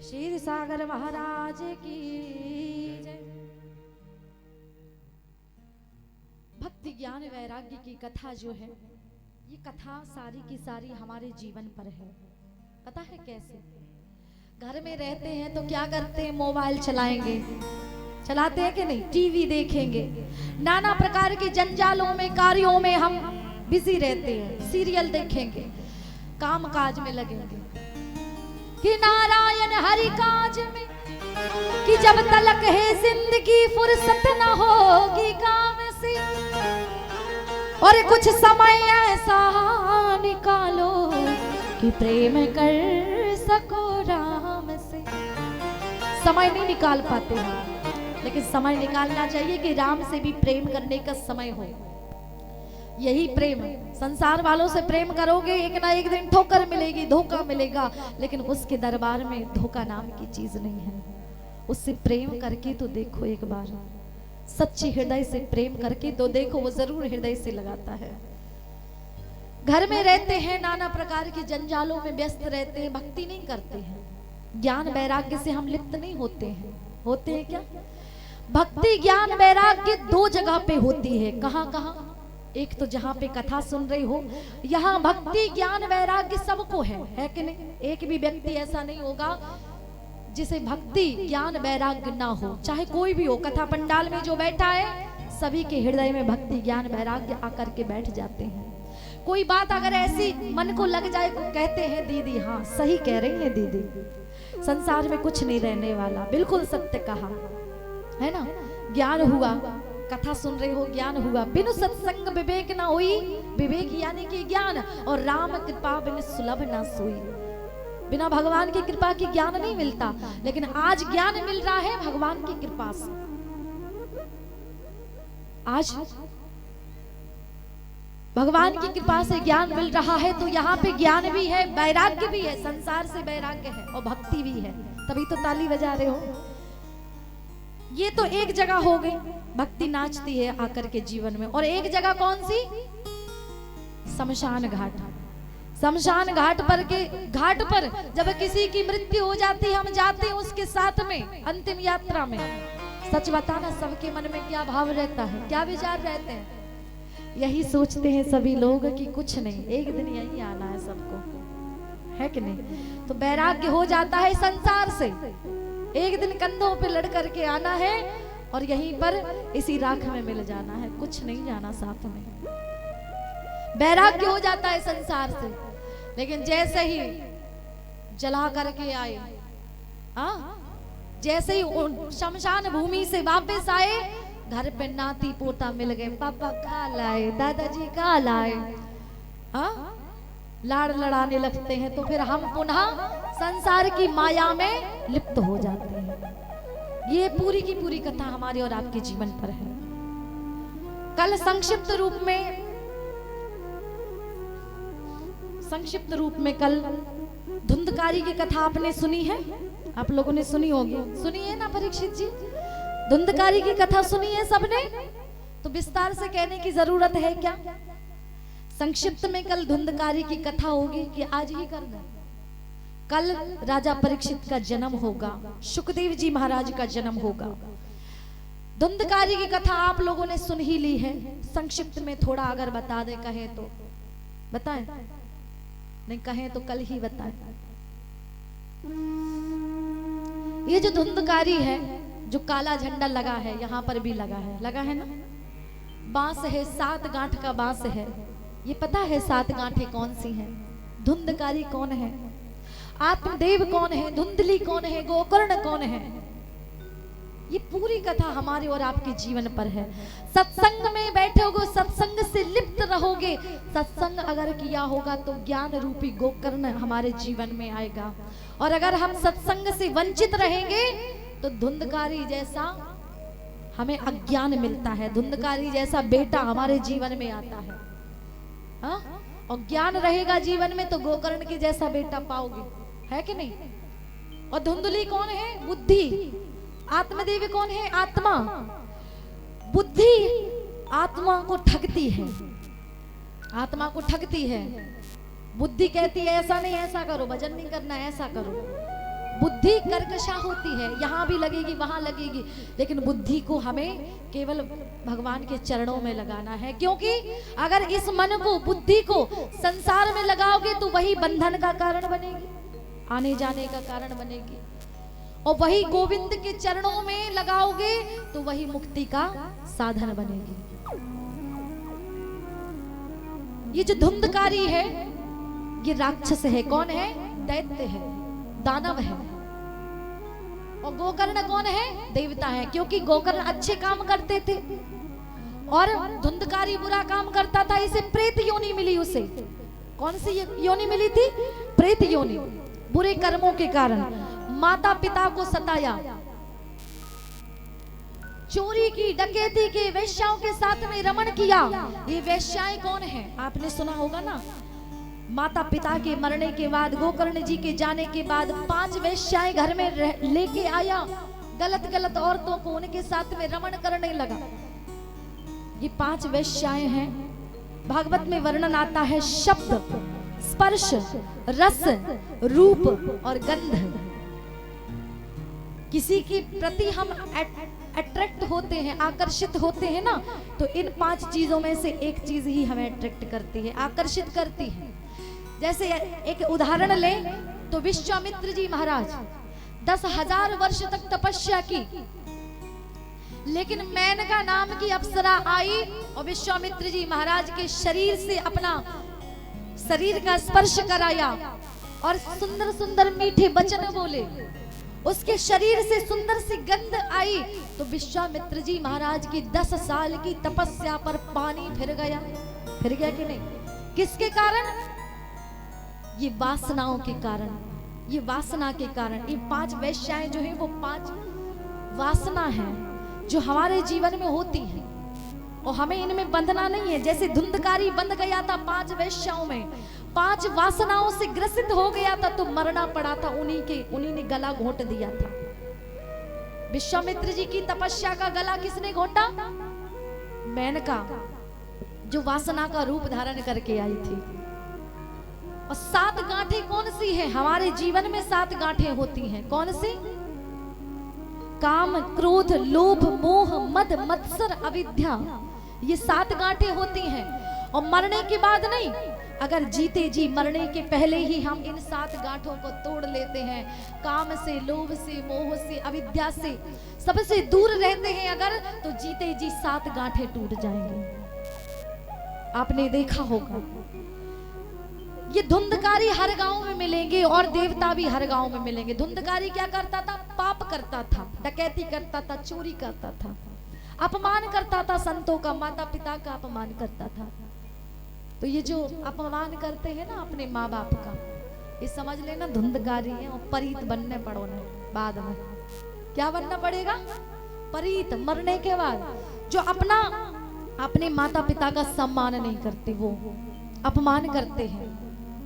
क्षीर सागर महाराज की जय। भक्ति ज्ञान वैराग्य की कथा जो है, ये कथा सारी की सारी हमारे जीवन पर है। पता है कैसे? घर में रहते हैं तो क्या करते हैं? मोबाइल चलाएंगे, चलाते हैं कि नहीं? टीवी देखेंगे, नाना प्रकार के जंजालों में, कार्यों में हम बिजी रहते हैं। सीरियल देखेंगे, काम काज में लगेंगे कि नारायण हरि काज में, कि जब तलक है जिंदगी फुर्सत न होगी काम से, और कुछ समय ऐसा निकालो कि प्रेम कर सको राम से। समय नहीं निकाल पाते हैं, लेकिन समय निकालना चाहिए कि राम से भी प्रेम करने का समय हो। यही प्रेम, संसार वालों से प्रेम करोगे, एक ना एक दिन ठोकर मिलेगी, धोखा मिलेगा, लेकिन उसके दरबार में धोखा नाम की चीज नहीं है। उससे प्रेम करके तो देखो एक बार, सच्ची हृदय से प्रेम करके तो देखो, वो जरूर हृदय से लगाता है। घर में रहते हैं, नाना प्रकार के जंजालों में व्यस्त रहते हैं, भक्ति नहीं करते हैं, ज्ञान वैराग्य से हम लिप्त नहीं होते हैं। होते हैं क्या? भक्ति ज्ञान वैराग्य दो जगह पे होती है। कहाँ कहाँ? एक तो जहाँ पे कथा सुन रही हो, यहाँ भक्ति ज्ञान वैराग्य सबको है कि नहीं? एक भी व्यक्ति ऐसा नहीं होगा जिसे भक्ति ज्ञान वैराग्य ना हो, चाहे कोई भी हो। कथा पंडाल में जो बैठा है, सभी के हृदय में भक्ति ज्ञान वैराग्य आकर के बैठ जाते हैं। कोई बात अगर ऐसी मन को लग जाए तो कहते हैं दीदी हाँ सही कह रही है दीदी, संसार में कुछ नहीं रहने वाला, बिल्कुल सत्य कहा है ना। ज्ञान हुआ, कथा सुन रहे हो, ज्ञान हुआ। बिनु सत्संग विवेक ना हुई, विवेक यानी कि ज्ञान, और राम कृपा बिन सुलभ ना सोई। बिना भगवान की कृपा की ज्ञान नहीं मिलता, लेकिन आज ज्ञान मिल रहा है भगवान की कृपा से। आज भगवान की कृपा से ज्ञान मिल रहा है, तो यहाँ पे ज्ञान भी है, वैराग्य भी है, संसार से वैराग्य है और भक्ति भी है। तभी तो ताली बजा रहे हो। ये तो एक जगह हो गई, भक्ति नाचती है आकर के जीवन में। और एक जगह कौन सी? शमशान घाट। शमशान घाट पर जब किसी की मृत्यु हो जाती है, हम जाते हैं उसके साथ में अंतिम यात्रा में। सच बताना, सबके मन में क्या भाव रहता है, क्या विचार रहते हैं? यही सोचते हैं सभी लोग कि कुछ नहीं, एक दिन यही आना है सबको, है कि नहीं? तो वैराग्य हो जाता है संसार से, एक दिन कंधों पे लड़ करके आना है और यहीं पर इसी राख में मिल जाना है, कुछ नहीं जाना साथ में। वैराग्य हो जाता है संसार से। लेकिन जैसे ही जला करके आए, जैसे ही शमशान भूमि से वापस आए, घर पे नाती पोता मिल गए, पापा का लाए, दादाजी का लाए, लाड़ लड़ाने लगते हैं, तो फिर हम पुनः संसार की माया में लिप्त हो जाते हैं। ये पूरी की पूरी कथा हमारे और आपके जीवन पर है। कल संक्षिप्त रूप में कल धुंधकारी की कथा आपने सुनी है, आप लोगों ने सुनी होगी, सुनी है ना परीक्षित जी? धुंधकारी की कथा सुनी है सबने, तो विस्तार से कहने की जरूरत है क्या? संक्षिप्त में कल धुंधकारी की कथा होगी कि आज ही करना? कल राजा परीक्षित का जन्म होगा, शुकदेव जी महाराज का जन्म होगा। धुंधकारी की कथा आप लोगों ने सुन ही ली है। संक्षिप्त में थोड़ा अगर बता दे, कहे तो बताएं, नहीं कहें तो कल ही बताएं। ये जो धुंधकारी है, जो काला झंडा लगा है, यहाँ पर भी लगा है ना, बांस है, 7 गांठ का बांस है। ये पता है 7 गांठें कौन सी हैं? धुंधकारी कौन है, आत्मदेव कौन है, धुंधली कौन है, गोकर्ण कौन है? ये पूरी कथा हमारे और आपके जीवन पर है। सत्संग में बैठोगे, सत्संग से लिप्त रहोगे, सत्संग अगर किया होगा तो ज्ञान रूपी गोकर्ण हमारे जीवन में आएगा। और अगर हम सत्संग से वंचित रहेंगे तो धुंधकारी जैसा हमें अज्ञान मिलता है, धुंधकारी जैसा बेटा हमारे जीवन में आता है। और ज्ञान रहेगा जीवन में तो गोकर्ण के जैसा बेटा पाओगे, है कि नहीं? और धुंधली कौन है? बुद्धि। आत्मदेव कौन है? आत्मा। बुद्धि आत्मा को ठगती है, आत्मा को ठगती है। बुद्धि कहती है ऐसा नहीं, ऐसा करो, भजन नहीं करना, ऐसा करो। बुद्धि कर्कशा होती है, यहाँ भी लगेगी वहां लगेगी, लेकिन बुद्धि को हमें केवल भगवान के चरणों में लगाना है। क्योंकि अगर इस मन को, बुद्धि को संसार में लगाओगे तो वही बंधन का कारण बनेगी, आने जाने का कारण बनेगी, और वही गोविंद के चरणों में लगाओगे तो वही मुक्ति का साधन बनेगी। ये जो धुंधकारी है ये राक्षस है। कौन है? दैत्य है, दानव है। और गोकर्ण कौन है? देवता है। क्योंकि गोकर्ण अच्छे काम करते थे और धुंधकारी बुरा काम करता था, इसे प्रेत योनि मिली उसे। कौन सी योनि मिली थी? प्रेत योनि। बुरे कर्मों के कारण माता पिता को सताया, चोरी की, डकैती की, वेश्याओं के साथ में रमण किया। ये वेश्याएं कौन है? आपने सुना होगा ना, माता पिता के मरने के बाद, गोकर्ण जी के जाने के बाद 5 वेश्याएं घर में लेके आया, गलत गलत औरतों को उनके साथ में रमण करने लगा। ये 5 वेश्याएं हैं। भागवत में वर्णन आता है, शब्द, स्पर्श, रस, रूप और गंध। किसी के प्रति हम अट्रैक्ट होते हैं, आकर्षित होते हैं ना, तो इन 5 चीजों में से एक चीज ही हमें अट्रैक्ट करती है, आकर्षित करती है। जैसे एक उदाहरण लें तो विश्वामित्र जी महाराज 10,000 वर्ष तक तपस्या की, लेकिन मेनका नाम की अप्सरा आई और विश्वामित्र जी महाराज के शरीर से अपना शरीर का स्पर्श कराया और सुंदर सुंदर मीठे वचन बोले, उसके शरीर से सुंदर सी गंध आई, तो विश्वामित्र जी महाराज की 10 साल की तपस्या पर पानी फिर गया। फिर गया कि नहीं? किसके कारण? ये वासनाओं के कारण, ये वासना के कारण। ये 5 वेश्याएं जो है वो 5 वासना है जो हमारे जीवन में होती है और हमें इनमें बंधना नहीं है। जैसे धुंधकारी बंध गया था 5 वेश्याओं में, 5 वासनाओं से ग्रसित हो गया था तो मरना पड़ा था, उन्हीं ने गला घोंट दिया था। विश्वामित्र जी की तपस्या का गला किसने घोंटा? मेनका, जो वासना का रूप धारण करके आई थी। और 7 गांठें कौन सी है? हमारे जीवन में 7 गांठें होती हैं। कौन सी? काम, क्रोध, लोभ, मोह, मद, मत्सर, अविद्या। ये 7 गांठें होती हैं। और मरने के बाद नहीं, अगर जीते जी मरने के पहले ही हम इन 7 गांठों को तोड़ लेते हैं, काम से, लोभ से, मोह से, अविद्या से, सबसे दूर रहते हैं अगर, तो जीते जी 7 गांठें टूट जाएंगे। आपने देखा होगा ये धुंधकारी हर गांव में मिलेंगे और देवता भी हर गांव में मिलेंगे। धुंधकारी क्या करता था? पाप करता था, डकैती करता था, चोरी करता था, अपमान करता था, संतों का, माता पिता का अपमान करता था। तो ये जो अपमान करते हैं ना अपने माँ बाप का, ये समझ लेना धुंधकारी है और परीत बनने पड़ो ना। बाद में क्या बनना पड़ेगा? परीत, मरने के बाद। जो अपने माता पिता का सम्मान नहीं करते, वो अपमान करते हैं।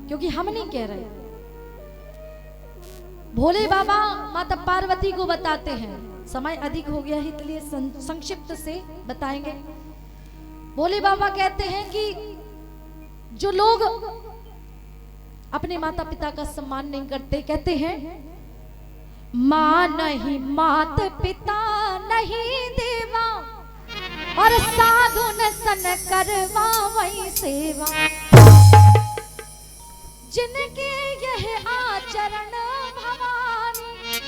क्योंकि हम नहीं कह रहे, भोले बाबा माता पार्वती को बताते हैं। समय अधिक हो गया है इसलिए संक्षिप्त से बताएंगे। भोले बाबा कहते हैं कि जो लोग अपने माता पिता का सम्मान नहीं करते, कहते हैं माँ नहीं, मात पिता नहीं देवा, और साधु न सन करवा वही सेवा। जिनके यह आचरण भवानी,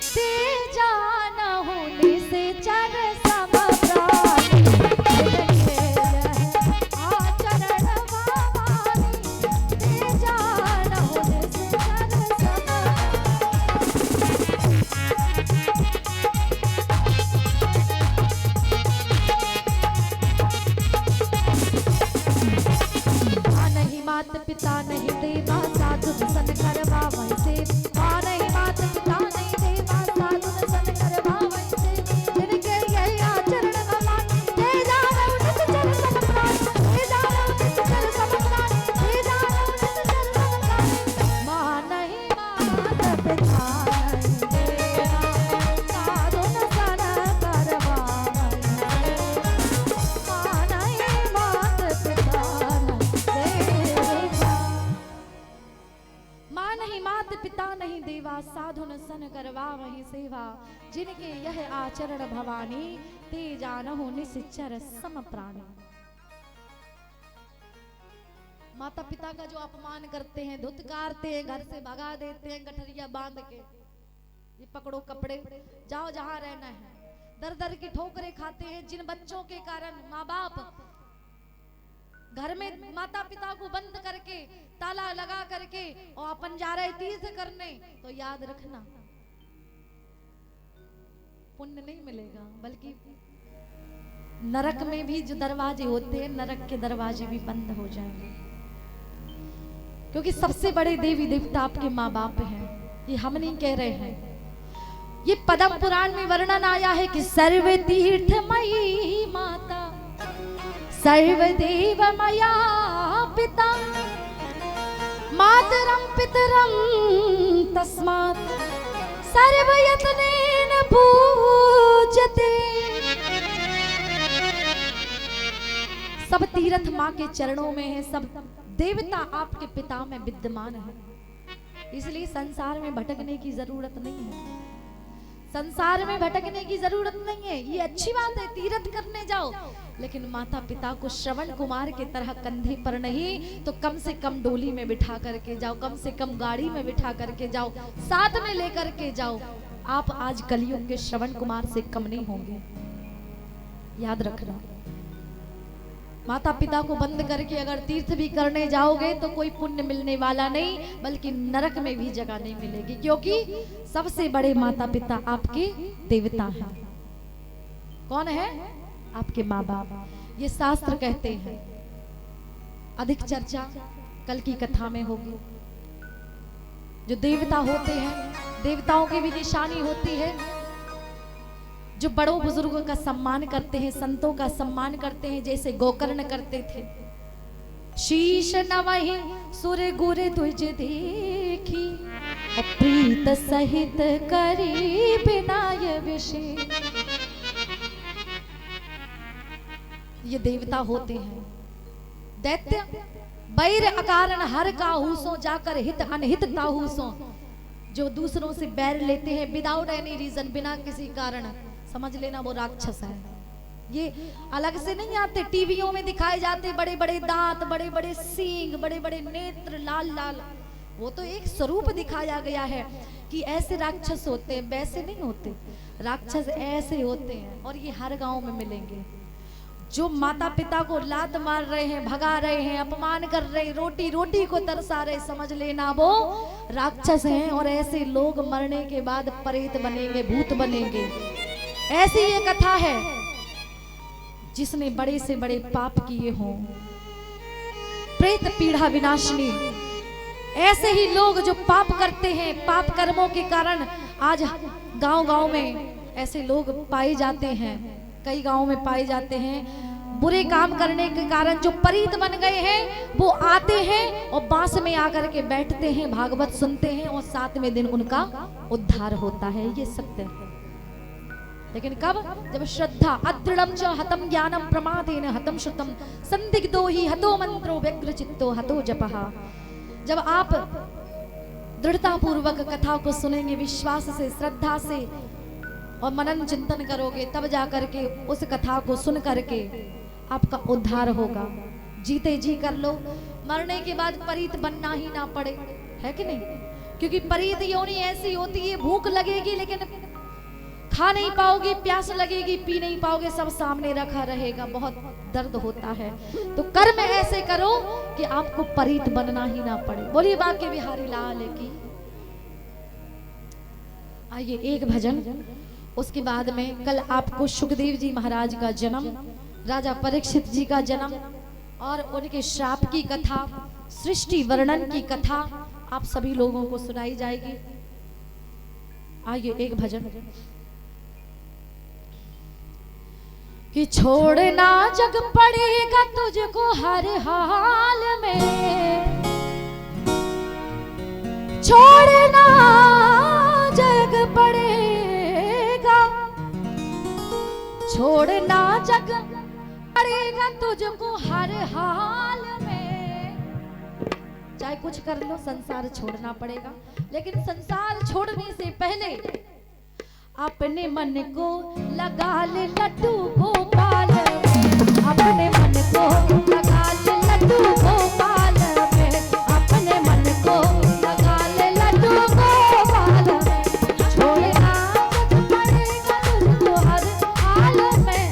तेजा न होने से चर सब प्राणी। जिनके यह आचरण भवानी, तेजा न होने से चर सब प्राणी। नहीं मात पिता नहीं देवा, साधु सन करवा वैसे। करवा वही सेवा, जिनके यह आचरण भवानी, ते जानहु निश्चर सम प्राणी। माता पिता का जो अपमान करते हैं, धुतकारते हैं, घर से भगा देते हैं गठरिया बांध के, ये पकड़ो कपड़े जाओ जहां रहना है, दर दर की ठोकरें खाते हैं, जिन बच्चों के कारण माँ बाप घर में माता पिता को बंद करके ताला लगा करके और अपन जा रहे तीर्थ करने, तो याद रखना पुण्य नहीं मिलेगा, बल्कि नरक में भी जो दरवाजे होते हैं, नरक के दरवाजे भी बंद हो जाएंगे। क्योंकि सबसे बड़े देवी देवता आपके माँ बाप हैं, ये हम नहीं कह रहे हैं। ये पद्म पुराण में वर्णन आया है कि सर्व तीर्थमयी माता सर्वदेव मया पिता मातरम पितरम तस्मात् सर्वयत्नेन पूजते। सब तीर्थ माँ के चरणों में है, सब देवता आपके पिता में विद्यमान है, इसलिए संसार में भटकने की जरूरत नहीं है। संसार में भटकने की जरूरत नहीं है, ये अच्छी बात है, तीर्थ करने जाओ, लेकिन माता पिता को श्रवण कुमार की तरह कंधे पर नहीं तो कम से कम डोली में बिठा करके जाओ, कम से कम गाड़ी में बिठा करके जाओ, साथ में लेकर के जाओ। आप आज कलयुग के श्रवण कुमार से कम नहीं होंगे, याद रखना। माता पिता को बंद करके अगर तीर्थ भी करने जाओगे तो कोई पुण्य मिलने वाला नहीं, बल्कि नरक में भी जगह नहीं मिलेगी, क्योंकि सबसे बड़े माता पिता आपके देवता हैं। कौन है? आपके माँ बाप। ये शास्त्र कहते हैं। अधिक चर्चा कल की कथा में होगी। जो देवता होते हैं, देवताओं की भी निशानी होती है, जो बड़ों बुजुर्गों का सम्मान करते हैं, संतों का सम्मान करते हैं, जैसे गोकर्ण करते थे। शीश नवहि सुर गुर तुझ देखी, प्रीत सहित करी बिनाय विषय। ये देवता होते हैं। दैत्य बैर अकारण हर काहूसों, जाकर हित अनहित ताहूसों। जो दूसरों से बैर लेते हैं विदाउट एनी रीजन, बिना किसी कारण, समझ लेना वो राक्षस है। ये अलग से नहीं आते, टीवियों में दिखाए जाते, बड़े बड़े दांत, बड़े बड़े सींग, बड़े बड़े नेत्र, लाल लाल। वो तो एक स्वरूप दिखाया गया है कि ऐसे राक्षस होते हैं, वैसे नहीं होते। राक्षस ऐसे होते हैं और ये हर गांव में मिलेंगे। जो माता पिता को लात मार रहे हैं, भगा रहे हैं, अपमान कर रहे हैं, रोटी रोटी को तरसा रहे, समझ लेना वो राक्षस हैं। और ऐसे लोग मरने के बाद प्रेत बनेंगे, भूत बनेंगे। ऐसी ये कथा है। जिसने बड़े से बड़े पाप किए हों, प्रेत पीड़ा विनाशिनी। ऐसे ही लोग जो पाप करते हैं, पाप कर्मों के कारण आज गांव-गांव में ऐसे लोग पाए जाते हैं। कई गांवों में पाए जाते हैं। बुरे काम करने के कारण जो परीत बन गए हैं, वो आते हैं और बांस में आकर के बैठते हैं, भागवत सुनते हैं और 7वें दिन उनका उद्धार होता है। ये सत्य है। लेकिन कब? जब श्रद्धा अदृढ़म च हतम ज्ञानम प्रमादेन हतम श्रुतम संदिग्धो ही हतो मंत्रो व्यग्रचित्तो हतो जपः। जब आप दृढ़ता पूर्वक कथा को सुनेंगे, विश्वास से, श्रद्धा से और मनन चिंतन करोगे, तब जाकर के उस कथा को सुन करके आपका उद्धार होगा। जीते जी कर लो, मरने के बाद परीत बनना ही ना पड़े, है कि नहीं? क्योंकि परीत योनि ऐसी होती है, भूख लगेगी लेकिन खा नहीं पाओगे, प्यास लगेगी पी नहीं पाओगे, सब सामने रखा रहेगा, बहुत दर्द होता है। तो कर्म ऐसे करो कि आपको परीत बनना ही ना पड़े। बोलिए बाके बिहारी लाल की। आइए एक भजन, उसके बाद में कल आपको सुखदेव जी महाराज का जन्म, राजा परीक्षित जी का जन्म और उनके श्राप की कथा, सृष्टि वर्णन की कथा आप सभी लोगों को सुनाई जाएगी। आइए एक भजन। कि छोड़ना जग पड़ेगा तुझको हर हाल में, छोड़ना जग पड़ेगा, छोड़ना जग पड़ेगा तुझको हर हाल में। चाहे कुछ कर लो, संसार छोड़ना पड़ेगा। लेकिन संसार छोड़ने से पहले अपने मन को लगा ले लड्डू गोपाल में, अपने मन को लगा ले लड्डू गोपाल में, अपने मन को लगा ले लड्डू गोपाल में। छोड़ना जग पड़ेगा तुझको हर हाल में,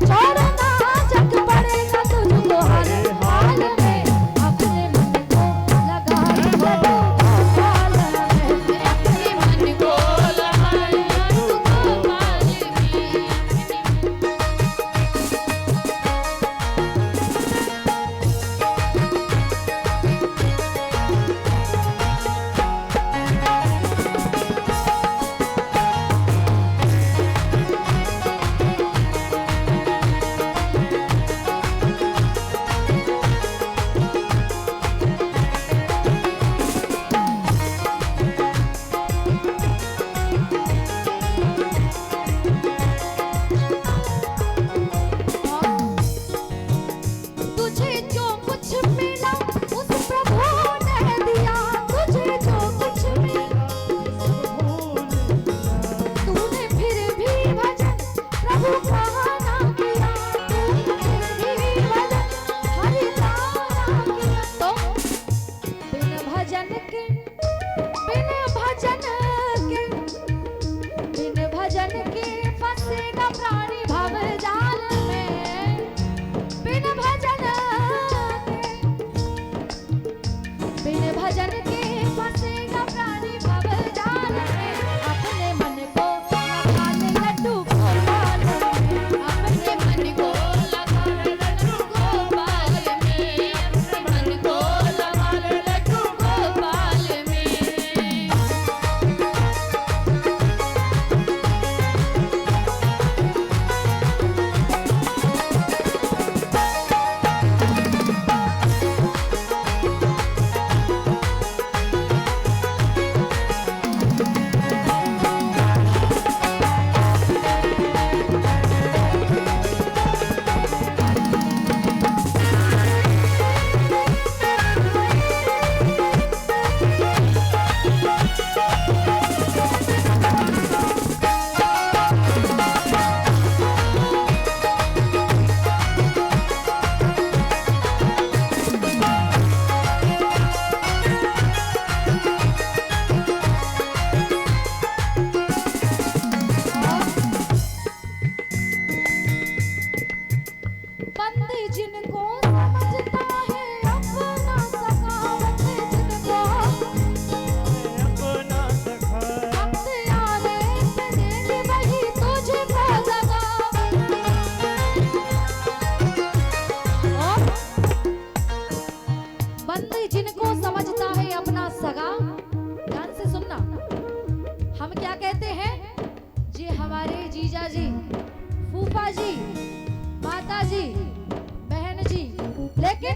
छोड़ना जग पड़ेगा तुझको हर हाल में, अपने मन को लगा ले लड्डू गोपाल में, अपने मन को लगा ले लड्डू गोपाल में। तुझे जो कुछ मिला उस प्रभु ने दिया, तुझे जो कुछ मिला तूने फिर भी भजन प्रभु का ना किया, तूने फिर भी भजन हरि का ना किया। तो बिन भजन के, बिन भजन के, बिन भजन के फंसेगा प्राणी भव जाल में, बिन भजन के, बिन भजन के फंसेगा प्राणी भव जाल में, अपने मन को लगा ले लड्डू गोपाल में, अपने मन को लगा ले लड्डू गोपाल में, अपने मन को लगा ले लड्डू गोपाल में। बंदे जिनको समझता है अपना सखा, बंदे जिनको अपना सखा, वक्त आने पे देंगे वही तुझको जगा। और बंदे जिनको समझता है अपना सगा, ध्यान से सुनना, हम क्या कहते हैं, जी हमारे जीजा जी, फूफा जी, माता जी, बहन जी, लेकिन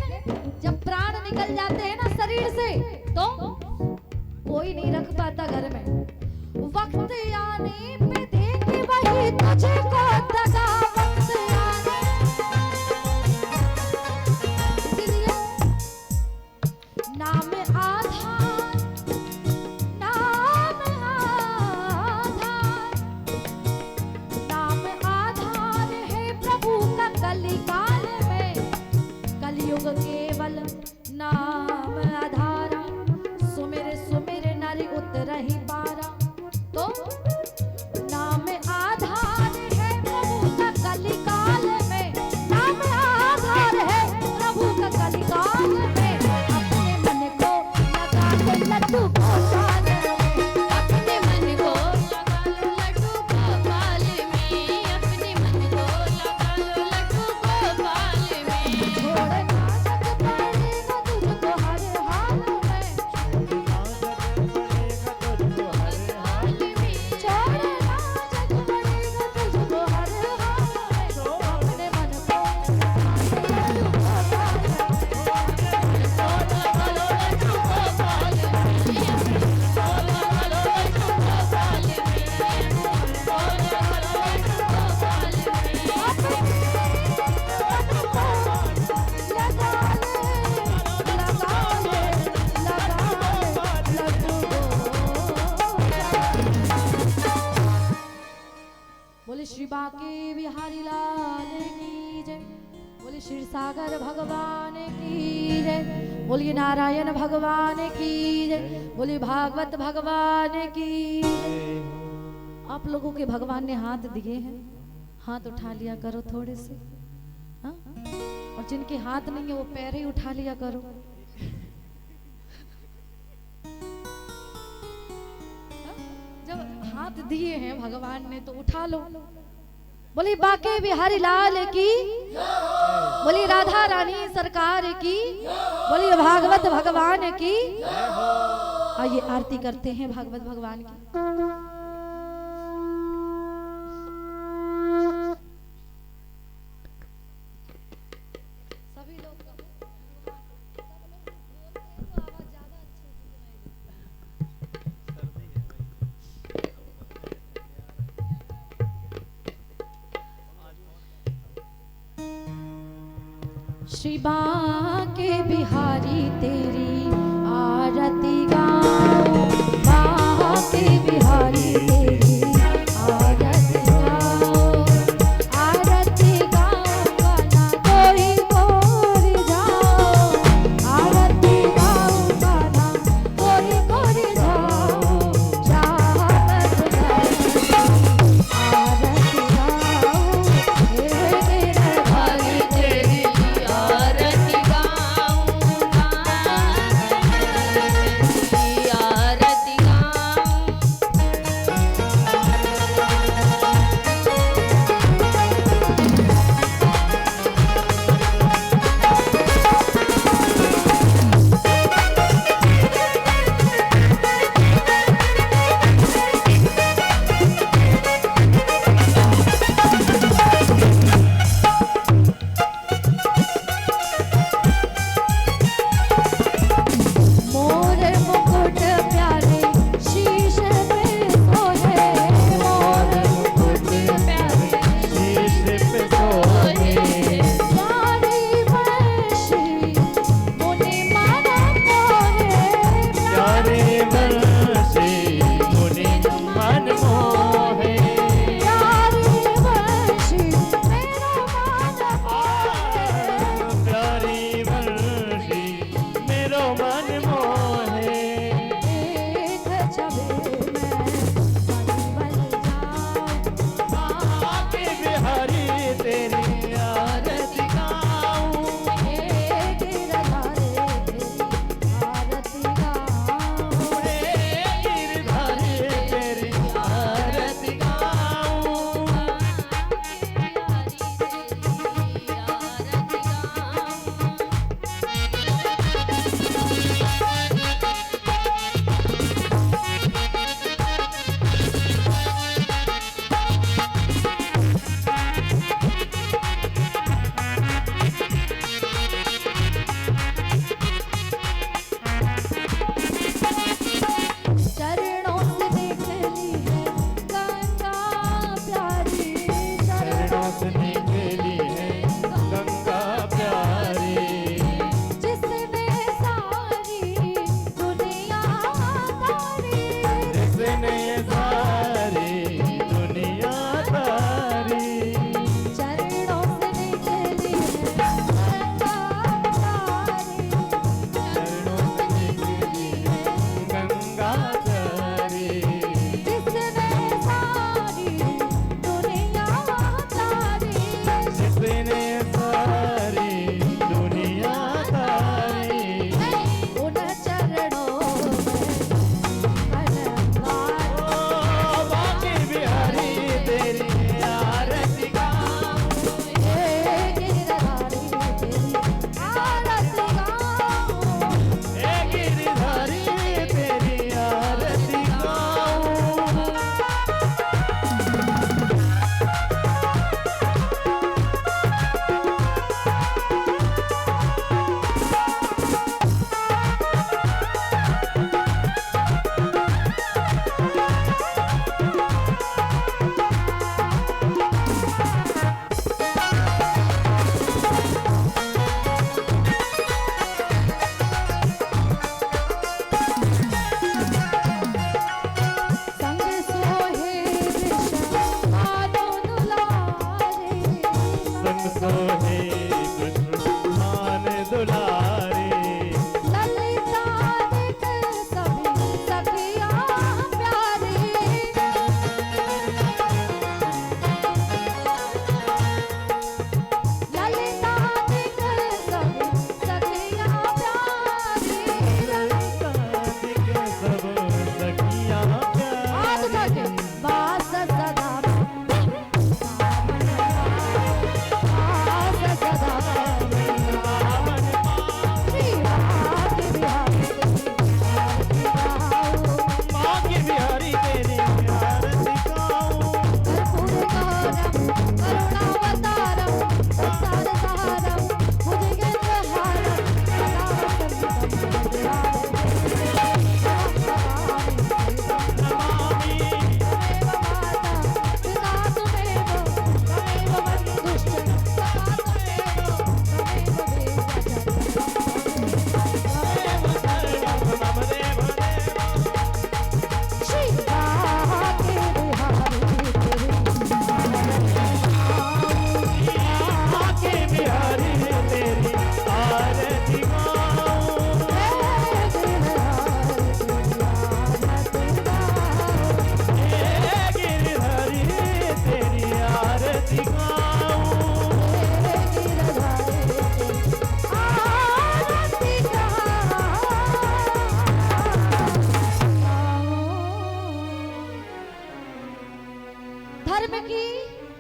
जब प्राण निकल जाते हैं ना शरीर से तो कोई नहीं रख पाता घर में। वक्त आने पे देंगे वही तुझको दगा, वक्त आने इसीलिए नाम आधार, नाम आधार, नाम आधार है प्रभु का कलिकाल में, कलयुग केवल नाम आधारा, सुमिर सुमिर नर उतरहि पारा। तो नाम आधार है प्रभु का बोले श्री बांके बिहारी लाल की जय, बोले क्षीर सागर भगवान की जय, बोलिए नारायण भगवान की जय, बोलिए भागवत भगवान की जय। आप लोगों के भगवान ने हाथ दिए हैं, हाथ उठा लिया करो थोड़े से, हाँ? और जिनके हाथ नहीं है वो पैर ही उठा लिया करो। जब हाथ दिए हैं भगवान ने तो उठा लो। बोली बांके बिहारी लाल की, बोली राधा रानी सरकार की, बोली भागवत भगवान की। आइए आरती करते हैं भागवत भगवान की। सभी लोग श्री बांके बिहारी तेरी आरती गाओ, बांके बिहारी तेरी आरती गाओ, आरती गाओ गाना कोई कोर जाओ, आरती गाओ गाना कोई कोर जाओ, शाहमत आरती गाओ हे भारी तेरी आरती गाऊंगा, धर्म की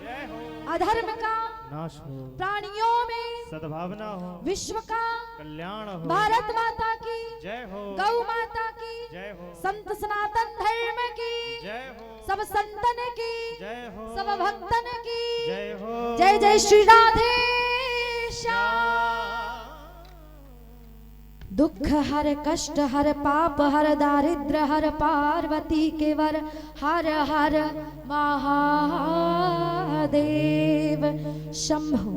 जय हो अधर्म का नाश हो प्राणियों में सद्भावना हो विश्व का कल्याण हो भारत माता की जय हो गौ माता की जय हो संत सनातन धर्म की जय हो सब संतन की जय हो सब भक्तन की जय हो जय जय श्री राधे श्याम। दुख हर कष्ट हर पाप हर दारिद्र हर पार्वती के वर हर हर महादेव शंभो।